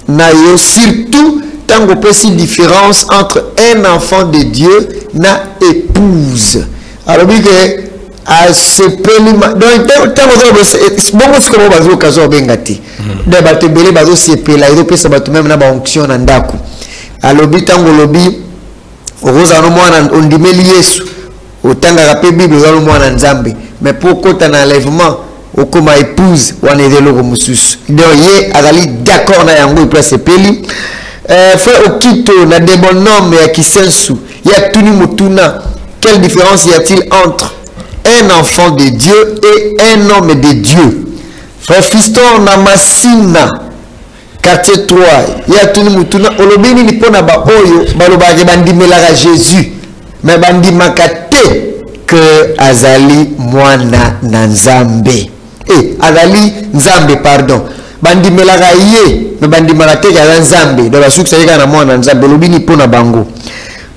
na yo surtout tango pesi différence entre un enfant de Dieu na épouse alors bien que à ce pelima donc tant bon ce que bazo kazo bengati de bato belé bazo sepela ido pesa bato même na ba onction na ndako alobi tango lobi roza no mwana ondimeli Yesu otanga ka pe bible za no mwana nzambe mais pour kota na enlèvement okoma épouse wana edelo ko mususu donc ye azali d'accord na yango pe sepeli frère Okito na de bon nom ya kisensu ya tuni mutuna quelle différence y a-t-il entre un enfant de Dieu et un homme de Dieu? Frère Fiston Namasina quartier 3 ya tuni mutuna olobini ni pona ba oyo baloba ke bandimelaka Jésus mais bandimaka te que azali mwana na nzambe azali nzambe pardon bandimelaka ye mais bandimaka te ka nzambe donc basukisa ye kana mwana na nzambe olobini pona bango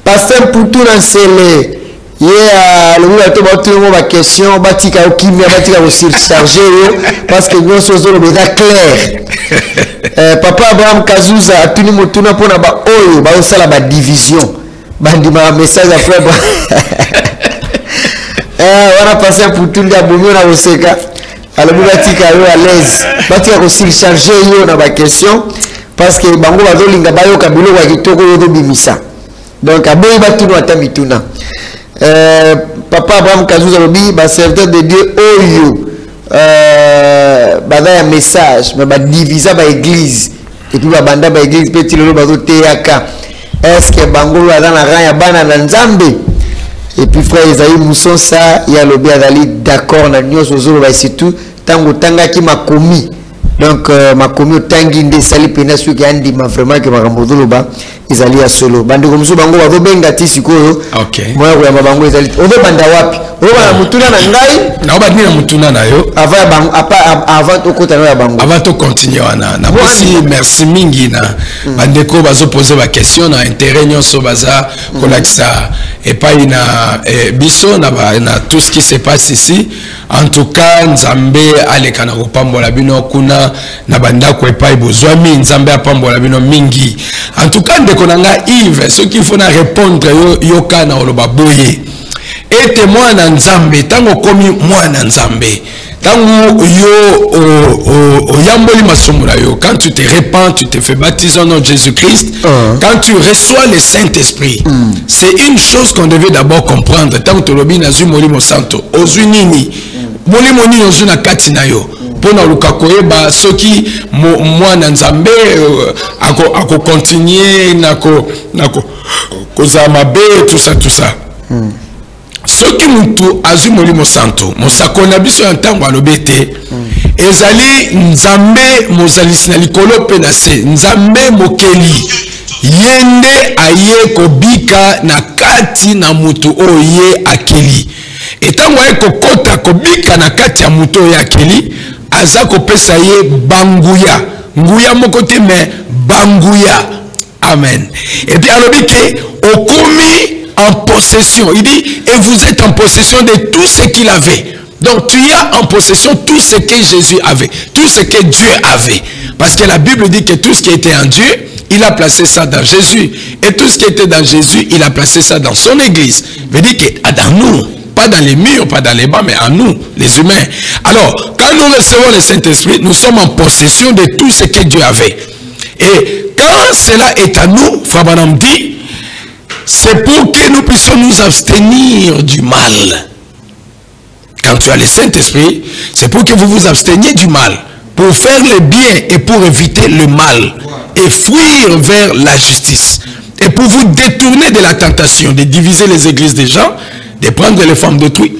pasteur Putuna Nsele yeah le gars to ba ba question batika okimia batika ko surcharger parce que nous sommes au clair papa Abraham Kazuza atuni mutuna pona ba oyo ba osala ba division bandima message à frère wana passer pour tout le bomo na oseka alors batika yo à l'aise batika ko surcharger yo na ba question parce que bango bazolinga bayo kabilo wa kitoko yo to bimisa donc aboyi batuna atamituna papa Abraham Kazuza lobi ba serviteur de Dieu oyo bada ya message mais ba divisa ba église et puis ba banda ba église petit lolo bazo teyaka est-ce que bangolo azana raya bana na nzambe et puis frère Ezaï Moussonsa ya lobi azali d'accord na nyonso zolo ba surtout tango tanga ki makomi Donc ma commune tangi nde sali pena su ki andi ma vraiment que makambo doloba ezali ya solo bande ko musu bango bazo benga ti sikoyo
OK
moi ko ya bango ezali ozo banda wapi ozo bana mutuna na ngai
na ba ni na mutuna na yo
avant bango avant to kota na bango
avant to continuer na aussi merci mingi na bande ko bazo poser ba question na intérêt nyonso baza ko lakisa et pas ina biso na tout ce qui se passe ici. En tout cas nzambe aleka na kopambola bino kuna na bandako epai bozwami nzambe apambola bino mingi. En tout cas ndeko nanga Yves ce qu'il faut na répondre yo kana oloba boye et témoin na nzambe tango komi mwana nzambe tango yo yamboli masomo na yo quand tu te répands tu te fais baptiser au nom de Jésus-Christ quand tu reçois le Saint-Esprit c'est une chose qu'on devait d'abord comprendre tango tolobi na zui molimo santo ozui nini molimo nini ozui na kati na yo pona luka koyeba soki mwana nzambe ako continuer nako kozama be tout ça soki mutu azui molimo santo mosako na biso ya ntango alobete ezali nzambe mozalisi na likolo pe na se nzambe mokeli yende aye kobika na kati na mutu oye akeli etango aye kokota kobika na kati ya mutu oye akeli aza kopesa ye banguya nguya moko te me banguya amen et puis alobike okomi en possession. Il dit, et vous êtes en possession de tout ce qu'il avait. Donc tu as en possession tout ce que Jésus avait, tout ce que Dieu avait. Parce que la Bible dit que tout ce qui était en Dieu, il a placé ça dans Jésus. Et tout ce qui était dans Jésus, il a placé ça dans son église. Il veut dire que dans nous, pas dans les murs, pas dans les bancs, mais en nous, les humains. Alors, quand nous recevons le Saint-Esprit, nous sommes en possession de tout ce que Dieu avait. Et quand cela est à nous, Fabanam dit, c'est pour que nous puissions nous abstenir du mal. Quand tu as le Saint-Esprit, c'est pour que vous vous absteniez du mal, pour faire le bien et pour éviter le mal, et fuir vers la justice, et pour vous détourner de la tentation de diviser les églises des gens, de prendre les femmes d'autrui.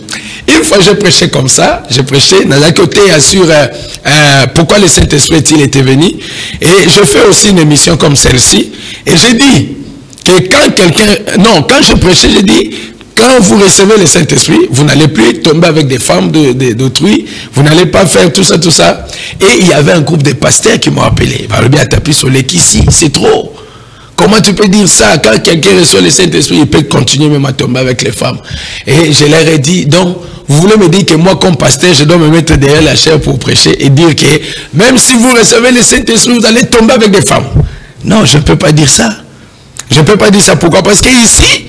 Une fois j'ai prêché comme ça, j'ai prêché dans la côté sur pourquoi le Saint-Esprit il était venu, et je fais aussi une émission comme celle-ci, et j'ai dit que quand quelqu'un, non, quand je prêchais, j'ai dit, quand vous recevez le Saint-Esprit, vous n'allez plus tomber avec des femmes d'autrui, vous n'allez pas faire tout ça. Et il y avait un groupe de pasteurs qui m'ont appelé. Il a tapé sur les ici, c'est trop. Comment tu peux dire ça? Quand quelqu'un reçoit le Saint-Esprit, il peut continuer même à tomber avec les femmes. Et je leur ai dit, donc, vous voulez me dire que moi, comme pasteur, je dois me mettre derrière la chair pour prêcher et dire que même si vous recevez le Saint-Esprit, vous allez tomber avec des femmes. Non, je ne peux pas dire ça. Je ne peux pas dire ça. Pourquoi? Parce que ici,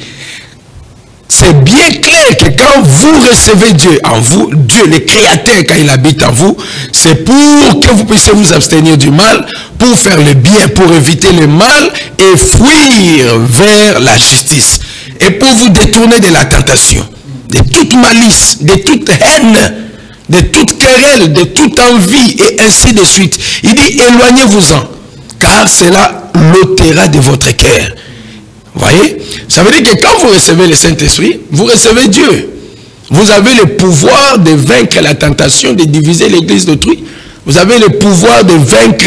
c'est bien clair que quand vous recevez Dieu en vous, Dieu, le Créateur, quand il habite en vous, c'est pour que vous puissiez vous abstenir du mal, pour faire le bien, pour éviter le mal et fuir vers la justice. Et pour vous détourner de la tentation, de toute malice, de toute haine, de toute querelle, de toute envie et ainsi de suite. Il dit, éloignez-vous-en, car cela l'ôtera de votre cœur. Voyez, ça veut dire que quand vous recevez le Saint-Esprit, vous recevez Dieu. Vous avez le pouvoir de vaincre la tentation de diviser l'église d'autrui. Vous avez le pouvoir de vaincre,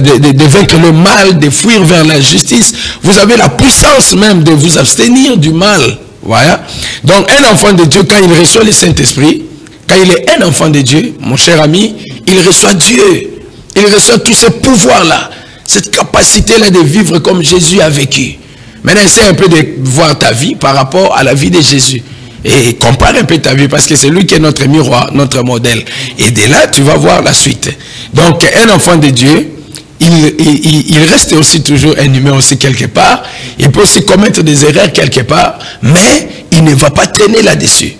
de vaincre le mal, de fuir vers la justice. Vous avez la puissance même de vous abstenir du mal. Voilà. Donc un enfant de Dieu, quand il reçoit le Saint-Esprit, quand il est un enfant de Dieu, mon cher ami, il reçoit Dieu. Il reçoit tous ces pouvoirs-là. Cette capacité-là de vivre comme Jésus a vécu. Maintenant, essaie un peu de voir ta vie par rapport à la vie de Jésus. Et compare un peu ta vie parce que c'est lui qui est notre miroir, notre modèle. Et de là, tu vas voir la suite. Donc, un enfant de Dieu, il reste aussi toujours un humain aussi quelque part. Il peut aussi commettre des erreurs quelque part, mais il ne va pas traîner là-dessus.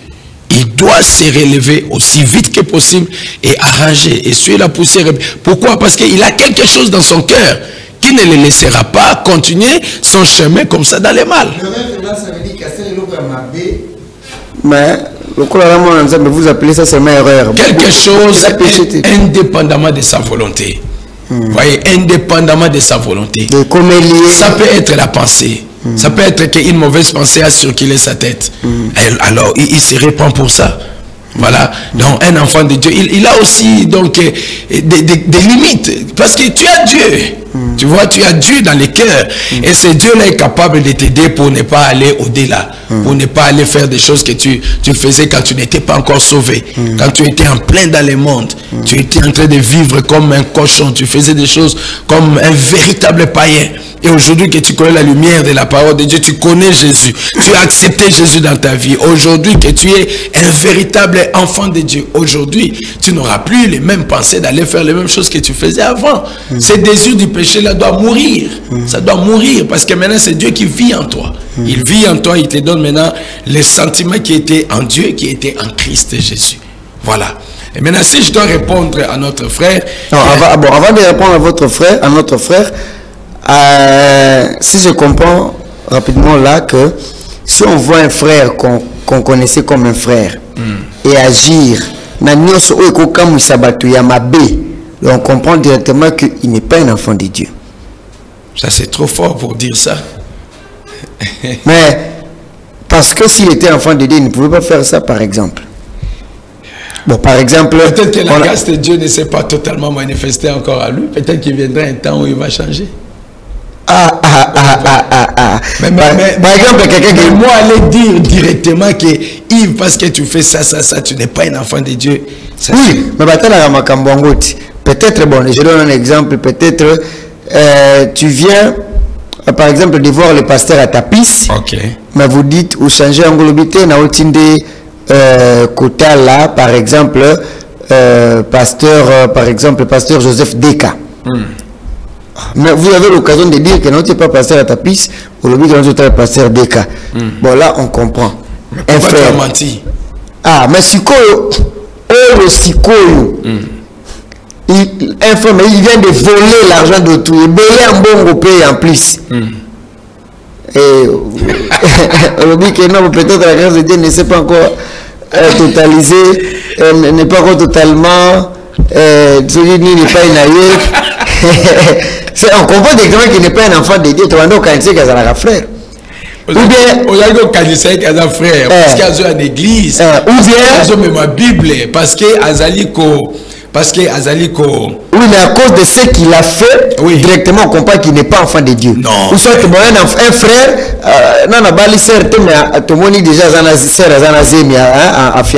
Il doit se relever aussi vite que possible et arranger, essuyer la poussière. Pourquoi? Parce qu'il a quelque chose dans son cœur qui ne le laissera pas continuer son chemin comme ça dans le mal.
Mais vous appelez ça seulement erreur.
Quelque chose indépendamment de sa volonté. Vous voyez, indépendamment de sa volonté. Ça peut être la pensée. Ça peut être qu'une mauvaise pensée a circulé sa tête. Alors, il se répand pour ça. Voilà, donc un enfant de Dieu, il a aussi donc des limites, parce que tu as Dieu, tu vois, tu as Dieu dans le cœur, et ce Dieu-là est capable de t'aider pour ne pas aller au-delà, pour ne pas aller faire des choses que tu faisais quand tu n'étais pas encore sauvé, quand tu étais en plein dans le monde, tu étais en train de vivre comme un cochon, tu faisais des choses comme un véritable païen. Et aujourd'hui que tu connais la lumière de la parole de Dieu, tu connais Jésus, tu as accepté Jésus dans ta vie. Aujourd'hui que tu es un véritable enfant de Dieu, aujourd'hui, tu n'auras plus les mêmes pensées d'aller faire les mêmes choses que tu faisais avant. Ce désir du péché là doit mourir. Ça doit mourir parce que maintenant c'est Dieu qui vit en toi. Il vit en toi, il te donne maintenant les sentiments qui étaient en Dieu, qui étaient en Christ Jésus. Voilà. Et maintenant si je dois répondre à notre frère...
Non, avant de répondre à votre frère, à notre frère, si je comprends rapidement là que si on voit un frère qu'on connaissait comme un frère et agir, on comprend directement qu'il n'est pas un enfant de Dieu.
Ça c'est trop fort pour dire ça.
Mais parce que s'il était enfant de Dieu, il ne pouvait pas faire ça par exemple. Bon, par exemple...
Peut-être que la grâce de Dieu ne s'est pas totalement manifestée encore à lui. Peut-être qu'il viendra un temps où il va changer.
Mais par exemple, quelqu'un qui...
Moi, aller dire directement que Yves, parce que tu fais ça, tu n'es pas un enfant de Dieu. Ça,
oui, mais peut-être, bon, je donne un exemple, peut-être tu viens, par exemple, de voir le pasteur à Tapis, mais vous dites, vous changez en globalité, na otinde quota là, par exemple, pasteur Joseph Deka. Mais vous avez l'occasion de dire que non, tu n'es pas pasteur à Tapis, ou le but que tu es pasteur Deka. Bon, là, on comprend.
Un frère. Menti.
Ah, mais Sikoyo, le Sikoyo, un frère, mais il vient de voler l'argent de tout. Il belé un bon groupe en plus. Et le but que non, peut-être la grâce de Dieu ne s'est pas encore totalisée, n'est pas encore totalement, celui n'est pas une aïeul. On comprend directement qu'il n'est pas un enfant de Dieu. Tu vas donc quand c'est un frère.
Ou bien on a un frère parce qu'il y a une église. Ou bien même ma Bible parce que Azaliko.
Oui, mais à cause de ce qu'il a fait, directement on comprend qu'il n'est pas enfant de Dieu.
Non.
Ou soit un frère, non, on a bali certes, mais tout le monde déjà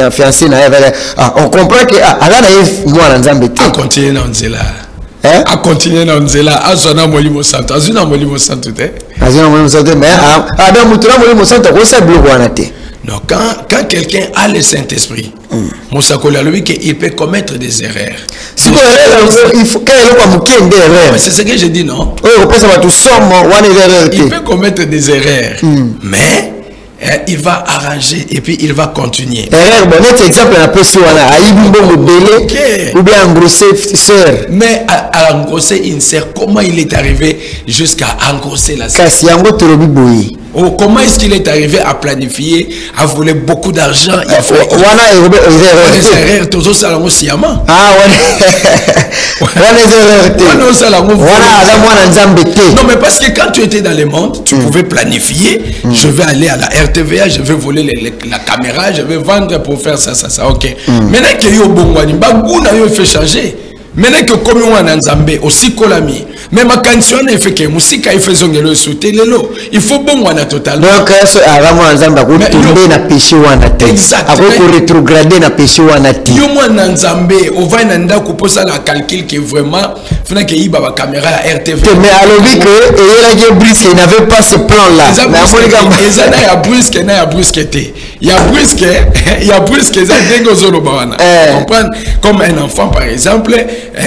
fiancé. On comprend que
à continuer dans Nzela. À continuer dans Nzela. Azona Molimo Santo. Azuna Molimo Santo.
Azuna Molimo Santo. Mais Adam Moutoura Molimo Santo, on sait bloquer en athée.
Non, quand quelqu'un a le Saint-Esprit, il peut commettre des erreurs.
C'est
ce que je dis, non? Il peut commettre des erreurs, mais il va arranger et puis il va continuer.
Ou bien engrosser sœur.
Mais à engrosser une sœur, comment il est arrivé jusqu'à engrosser la sœur? Oh, comment est-ce qu'il est arrivé à planifier, à voler beaucoup d'argent? Il faut non, mais parce que quand tu étais dans le monde, tu pouvais planifier. Je vais aller à la RTVA, je vais voler la caméra, je vais vendre pour faire ça. Ok. Maintenant que yo bongwani, baguna yo fait changer. Maintenant que comme on a Nzambe aussi kolami, même à cantion il fait que musique il fait zongelo sauter lelo. Il faut bon wana total.
Donc avant Nzamba ko tomber na péché wana te. Après ko rétrograder na péché wana te.
Yo moi Nzambe, on va nanda ko posa la calcul que vraiment fina que iba ba caméra à RTV.
Mais alors dit que et Brusque il n'avait pas ce plan là.
Mais il y a Brusque na ya Brusque te. Il y a Brusque ça dengo zolo bawana. Comprendre comme un enfant par exemple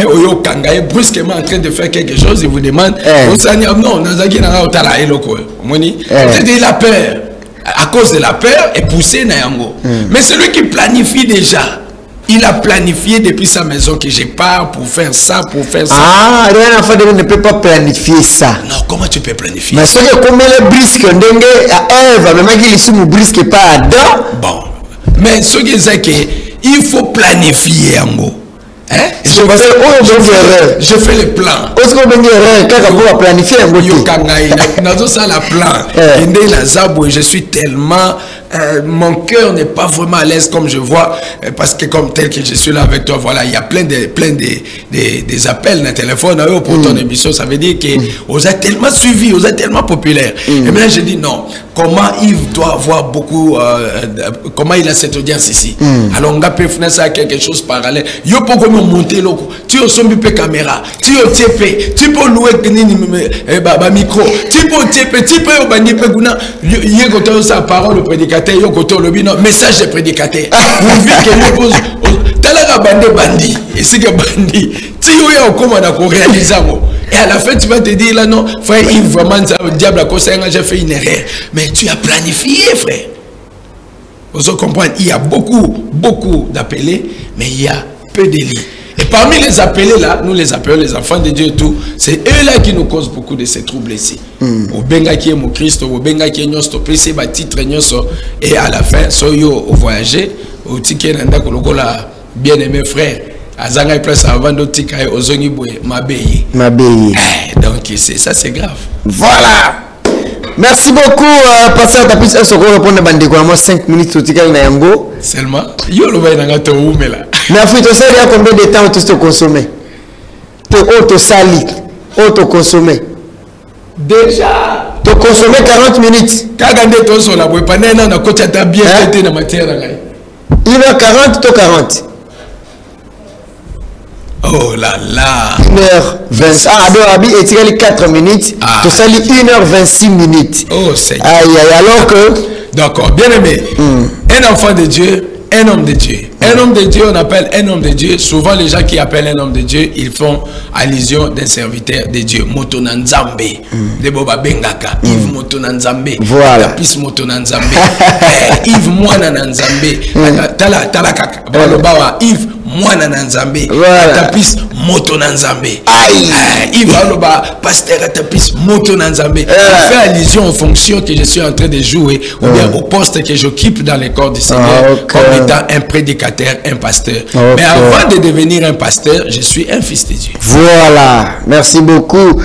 Oyo Kangaye brusquement en train de faire quelque chose, il vous demande non, il a peur. À cause de la peur, est poussé Nayango. Mais celui qui planifie déjà, il a planifié depuis sa maison que je pars pour faire ça, pour faire ça.
Ah, un enfant ne peut pas planifier ça.
Non, comment tu peux planifier?
Mais ce que comme les brisques, à Ève, même qu'il est ne brisque pas Adam.
Bon, mais ce qui est que il faut planifier en gros. Je fais le plan.
Est-ce qu'on peut planifier un
plan. Je suis tellement mon cœur n'est pas vraiment à l'aise comme je vois, parce que comme tel que je suis là avec toi, voilà, il y a plein des appels dans le téléphone pour ton émission. Ça veut dire que vous êtes tellement suivi, vous êtes tellement populaire. Et maintenant je dis non, comment Yves doit avoir beaucoup, comment il a cette audience ici. Alors on peut faire ça quelque chose parallèle. Yo peux comment monter loco, tu as son caméra, tu as TP, tu peux louer micro, tu peux TP, tu peux bani peguna, y a sa parole le prédicateur, yo koto le bino message de prédicateur. Vous vivez que nous pose, t'as la bandi, et c'est que bandi, tu as comment on a réalisé. Et à la fin, tu vas te dire là, non, frère Yves, vraiment, le diable a causé, j'ai fait une erreur. Mais tu as planifié, frère. Vous comprenez, il y a beaucoup d'appelés, mais il y a peu d'élus. Et parmi les appelés là, nous les appelons les enfants de Dieu et tout, c'est eux là qui nous causent beaucoup de ces troubles ici. Au benga qui est mon Christ, au benga qui est nos stopé, c'est ma titre, et à la fin, soyo au voyager, au ticket nanda kolokola bien aimé frère. Azanga place avant d'autres cas aux zoniboué m'abéyer. Donc ça c'est grave.
Voilà. Merci beaucoup pasteur Atapis. Est-ce qu'on répond à bandeko moi 5 minutes au tika na yango
seulement yo lo ba na to umela.
Mais afuto ça il y a combien de temps tu te consommer? Te auto sali, auto consommer.
Déjà
te consommer 40 minutes.
Kaga ndeto so la boy panena na kocha ta bien tete na matière na ngai.
1h40 to 40.
Oh là là.
1h20. Ah, Adorabi est 4 minutes.
Ah.
Tu salis 1h26 minutes.
Oh, c'est.
Aïe, aïe, alors que.
D'accord, bien aimé. Un enfant de Dieu, un homme de Dieu. Un homme de Dieu, on appelle un homme de Dieu. Souvent, les gens qui appellent un homme de Dieu, ils font allusion d'un serviteur de Dieu. Motonanzambe. De Boba Bengaka. Yves Motonanzambe.
Voilà.
Tapis Motonanzambe. Yves Moinananzambe. Talakaka. Yves Moinananzambe. Tapis Motonanzambe. Yves Aloba, pasteur Tapis Motonanzambe. Je fais allusion aux fonctions que je suis en train de jouer ou bien au poste que j'occupe dans le corps du Seigneur comme étant un prédicateur, un pasteur. Mais avant de devenir un pasteur, je suis un fils de Dieu.
Voilà, merci beaucoup.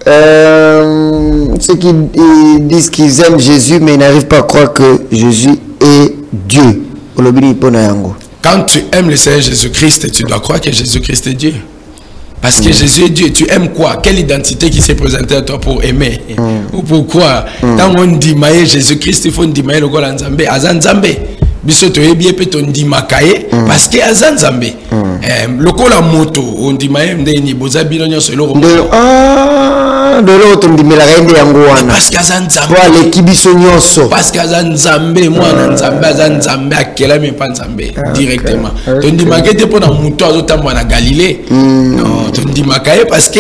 Ceux qui disent qu'ils aiment Jésus, mais ils n'arrivent pas à croire que Jésus est Dieu.
Quand tu aimes le Seigneur Jésus-Christ, tu dois croire que Jésus-Christ est Dieu. Parce que Jésus est Dieu. Tu aimes quoi? Quelle identité qui s'est présentée à toi pour aimer? Ou pourquoi? Quand on dit Jésus-Christ, il faut dire le Golan Nzambe. Azan Nzambe. Bisoto ebie pe ton dit makaye parce que Azan Nzambe. Le kola moto on dit ndeni boza bilonyo selo.
De l'autre on dit mais la reine de yangoana.
Parce que Azan Nzambe.
Quoi les kibiso nyonso.
Parce que Azan Nzambe moi Nzambe Azan Nzambe akela me pas Nzambe directement. Ton dit makete pour na moto azotamba na Galilée. Non, ton dit makaye parce que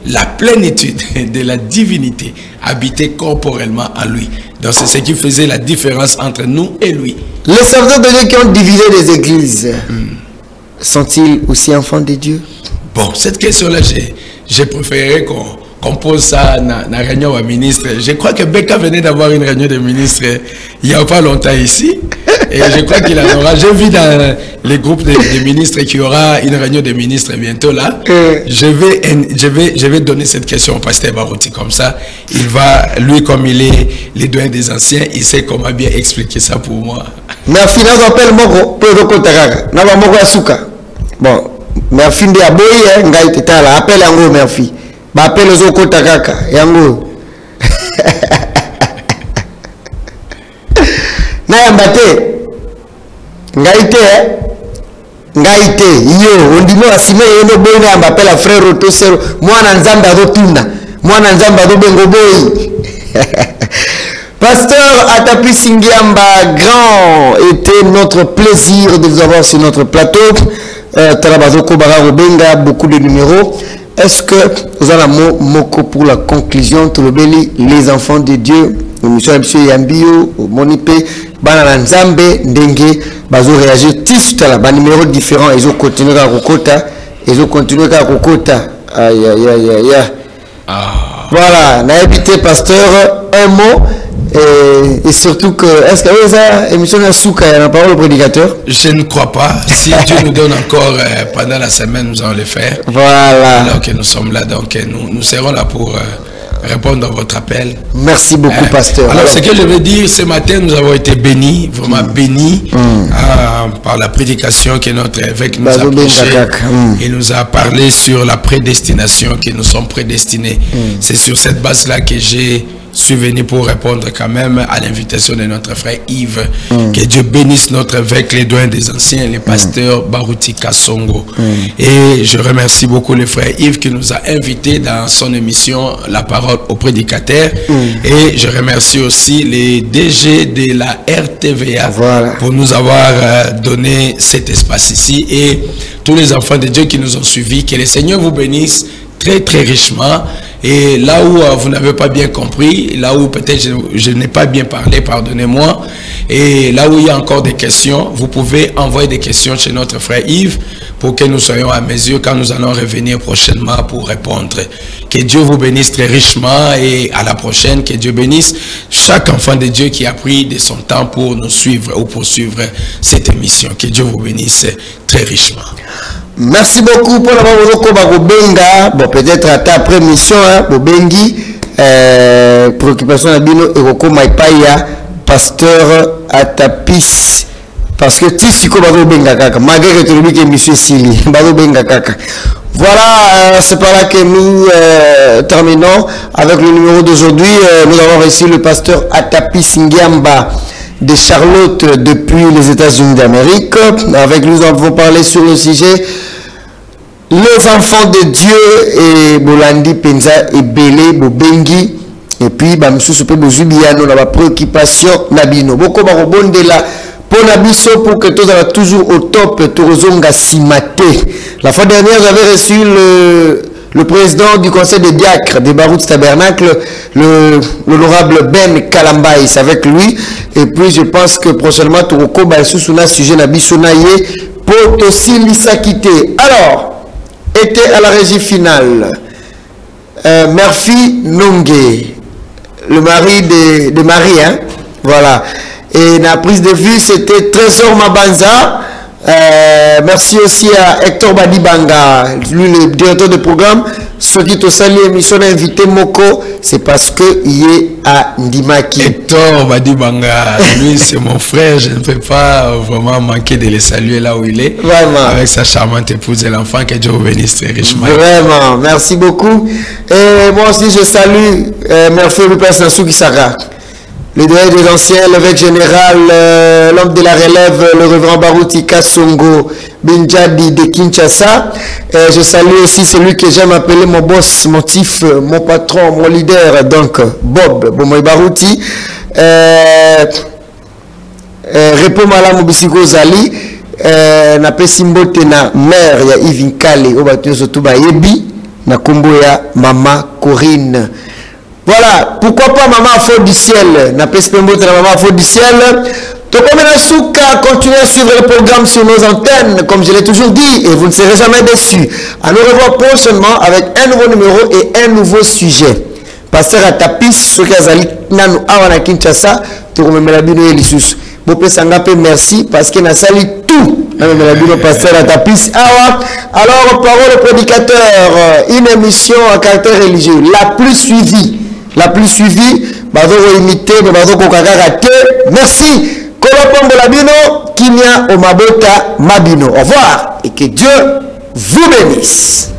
la plénitude de la divinité habitait corporellement à lui. Donc c'est ce qui faisait la différence entre nous et lui.
Les serviteurs de Dieu qui ont divisé les églises, sont-ils aussi enfants de Dieu?
Bon, cette question-là, j'ai préféré qu'on pose ça dans la réunion au ministre. Je crois que Becca venait d'avoir une réunion de ministres il n'y a pas longtemps ici. Et je crois qu'il en aura. J'ai vu dans les groupes des ministres qu'il y aura une réunion de ministres bientôt là. Je vais donner cette question au pasteur Barouti comme ça. Il va, lui comme il est les doyens des anciens, il sait comment bien expliquer ça pour moi.
Merci, nous appelle Moko, Pedro Taraka. Nous avons Moko Asuka. Bon, merci de aboyer, ngai tetala, appelle Yango, merci. Appelle les Oko Taraka, Yango. Nayambate. Ngaite yo ondimo asime yeno boy na mbapela frère Rotosero mwana nzamba rotunda mwana nzamba robengo boy. Pasteur Atapis Ngiamba, grand était notre plaisir de vous avoir sur notre plateau. Talabazoko Bara Robenga, beaucoup de numéros. Est-ce que vous avez un mot pour la conclusion? Tolobeli, les enfants de Dieu, M. Yambio, Monipe, Banana Nzambe, Ndenge, Bazo réagir tous à la numéros différents. Ils ont continué à Rokota. Ils ont continué à Rokota. Aïe, aïe, aïe, aïe, aïe. Voilà, n'a évité, pasteur, un mot. Et surtout que, est-ce que vous avez émission de Souka, il y a la parole au prédicateur?
Je ne crois pas. Si Dieu nous donne encore pendant la semaine, nous allons le faire.
Voilà.
Alors que nous sommes là, donc nous serons là pour répondre à votre appel.
Merci beaucoup, pasteur.
Alors, ce que je veux dire, ce matin, nous avons été bénis, vraiment bénis par la prédication que notre évêque nous a prêchée. Il nous a parlé sur la prédestination, que nous sommes prédestinés. C'est sur cette base-là que je suis venu pour répondre quand même à l'invitation de notre frère Yves. Que Dieu bénisse notre évêque, les doyens des anciens, les pasteurs Baruti Kasongo. Et je remercie beaucoup le frère Yves qui nous a invités dans son émission La Parole au prédicateur. Et je remercie aussi les DG de la RTVA pour nous avoir donné cet espace ici. Et tous les enfants de Dieu qui nous ont suivis, que le Seigneur vous bénisse très très richement. Et là où vous n'avez pas bien compris, là où peut-être je n'ai pas bien parlé, pardonnez-moi, et là où il y a encore des questions, vous pouvez envoyer des questions chez notre frère Yves pour que nous soyons à mesure quand nous allons revenir prochainement pour répondre. Que Dieu vous bénisse très richement et à la prochaine. Que Dieu bénisse chaque enfant de Dieu qui a pris de son temps pour nous suivre ou pour suivre cette émission. Que Dieu vous bénisse très richement.
Merci beaucoup pour la benga. Bon, peut-être après mission, Bobengi, préoccupation de Bino et Roko Maipaya, pasteur Atapis. Parce que tu sais comment benga kaka, malgré que tu le dis que monsieur Sili, benga kaka. Voilà, c'est par là que nous terminons avec le numéro d'aujourd'hui. Nous avons reçu le pasteur Atapis Ngiamba de Charlotte depuis les États-Unis d'Amérique. Avec lui, nous avons parlé sur le sujet les enfants de Dieu et Bolandi Penza et Belé Bobengi et puis Bamsou Sope Bozubiano la préoccupation Nabino. Beaucoup de la pour Nabiso pour que tout soit toujours au top, Torozonga Simate. La fois dernière, j'avais reçu le président du conseil des diacres des Baroutes Tabernacle, l'honorable Ben Kalambaïs avec lui. Et puis je pense que prochainement, Toroko Baïsousuna, sujet Nabiso Naye, pour aussi l'Issakité. Alors, était à la régie finale, Murphy Nongue, le mari de Marie, hein? Voilà. Et la prise de vue, c'était Trésor Mabanza. Merci aussi à Hector Badibanga, lui le directeur de programme. Ce qui te salue, émission invité Moko, c'est parce qu'il est à Ndimaki.
Hector Badibanga, lui c'est mon frère, je ne peux pas vraiment manquer de le saluer là où il est.
Vraiment. Avec
sa charmante épouse et l'enfant, que Dieu vous bénisse très richement.
Vraiment, merci beaucoup. Et moi aussi je salue Murphy Lupes Nassou Kisara. Le doyen des anciens, l'évêque général, l'homme de la relève, le révérend Baruti Kasongo Benjadi de Kinshasa. Je salue aussi celui que j'aime appeler mon boss, mon tif, mon patron, mon leader, donc Bob Bomoy Baruti. Repo Malam Bisiko Zali, na Pesimbote na mère ya Yves Nkale, Obatio Sotuba Yebi, na Kombo ya Mama Corinne. Voilà, pourquoi pas maman faux du ciel, n'a pas espéré la maman faux du ciel. Tokomenasuka, continuez à suivre le programme sur nos antennes, comme je l'ai toujours dit, et vous ne serez jamais déçus. À nous revoir prochainement avec un nouveau numéro et un nouveau sujet. Pasteur Atapis, ce qui a nanu awana Kinshasa, Tokomenabino et Lissus. Bopé Sangape, merci, parce qu'il a sali tout. Pasteur Atapis. Alors, parole au prédicateur, une émission à caractère religieux, la plus suivie. La plus suivie, bazo imité, bazo kokakaraté. Merci. Kolopombo labino, Kimia Omabota Mabino. Au revoir et que Dieu vous bénisse.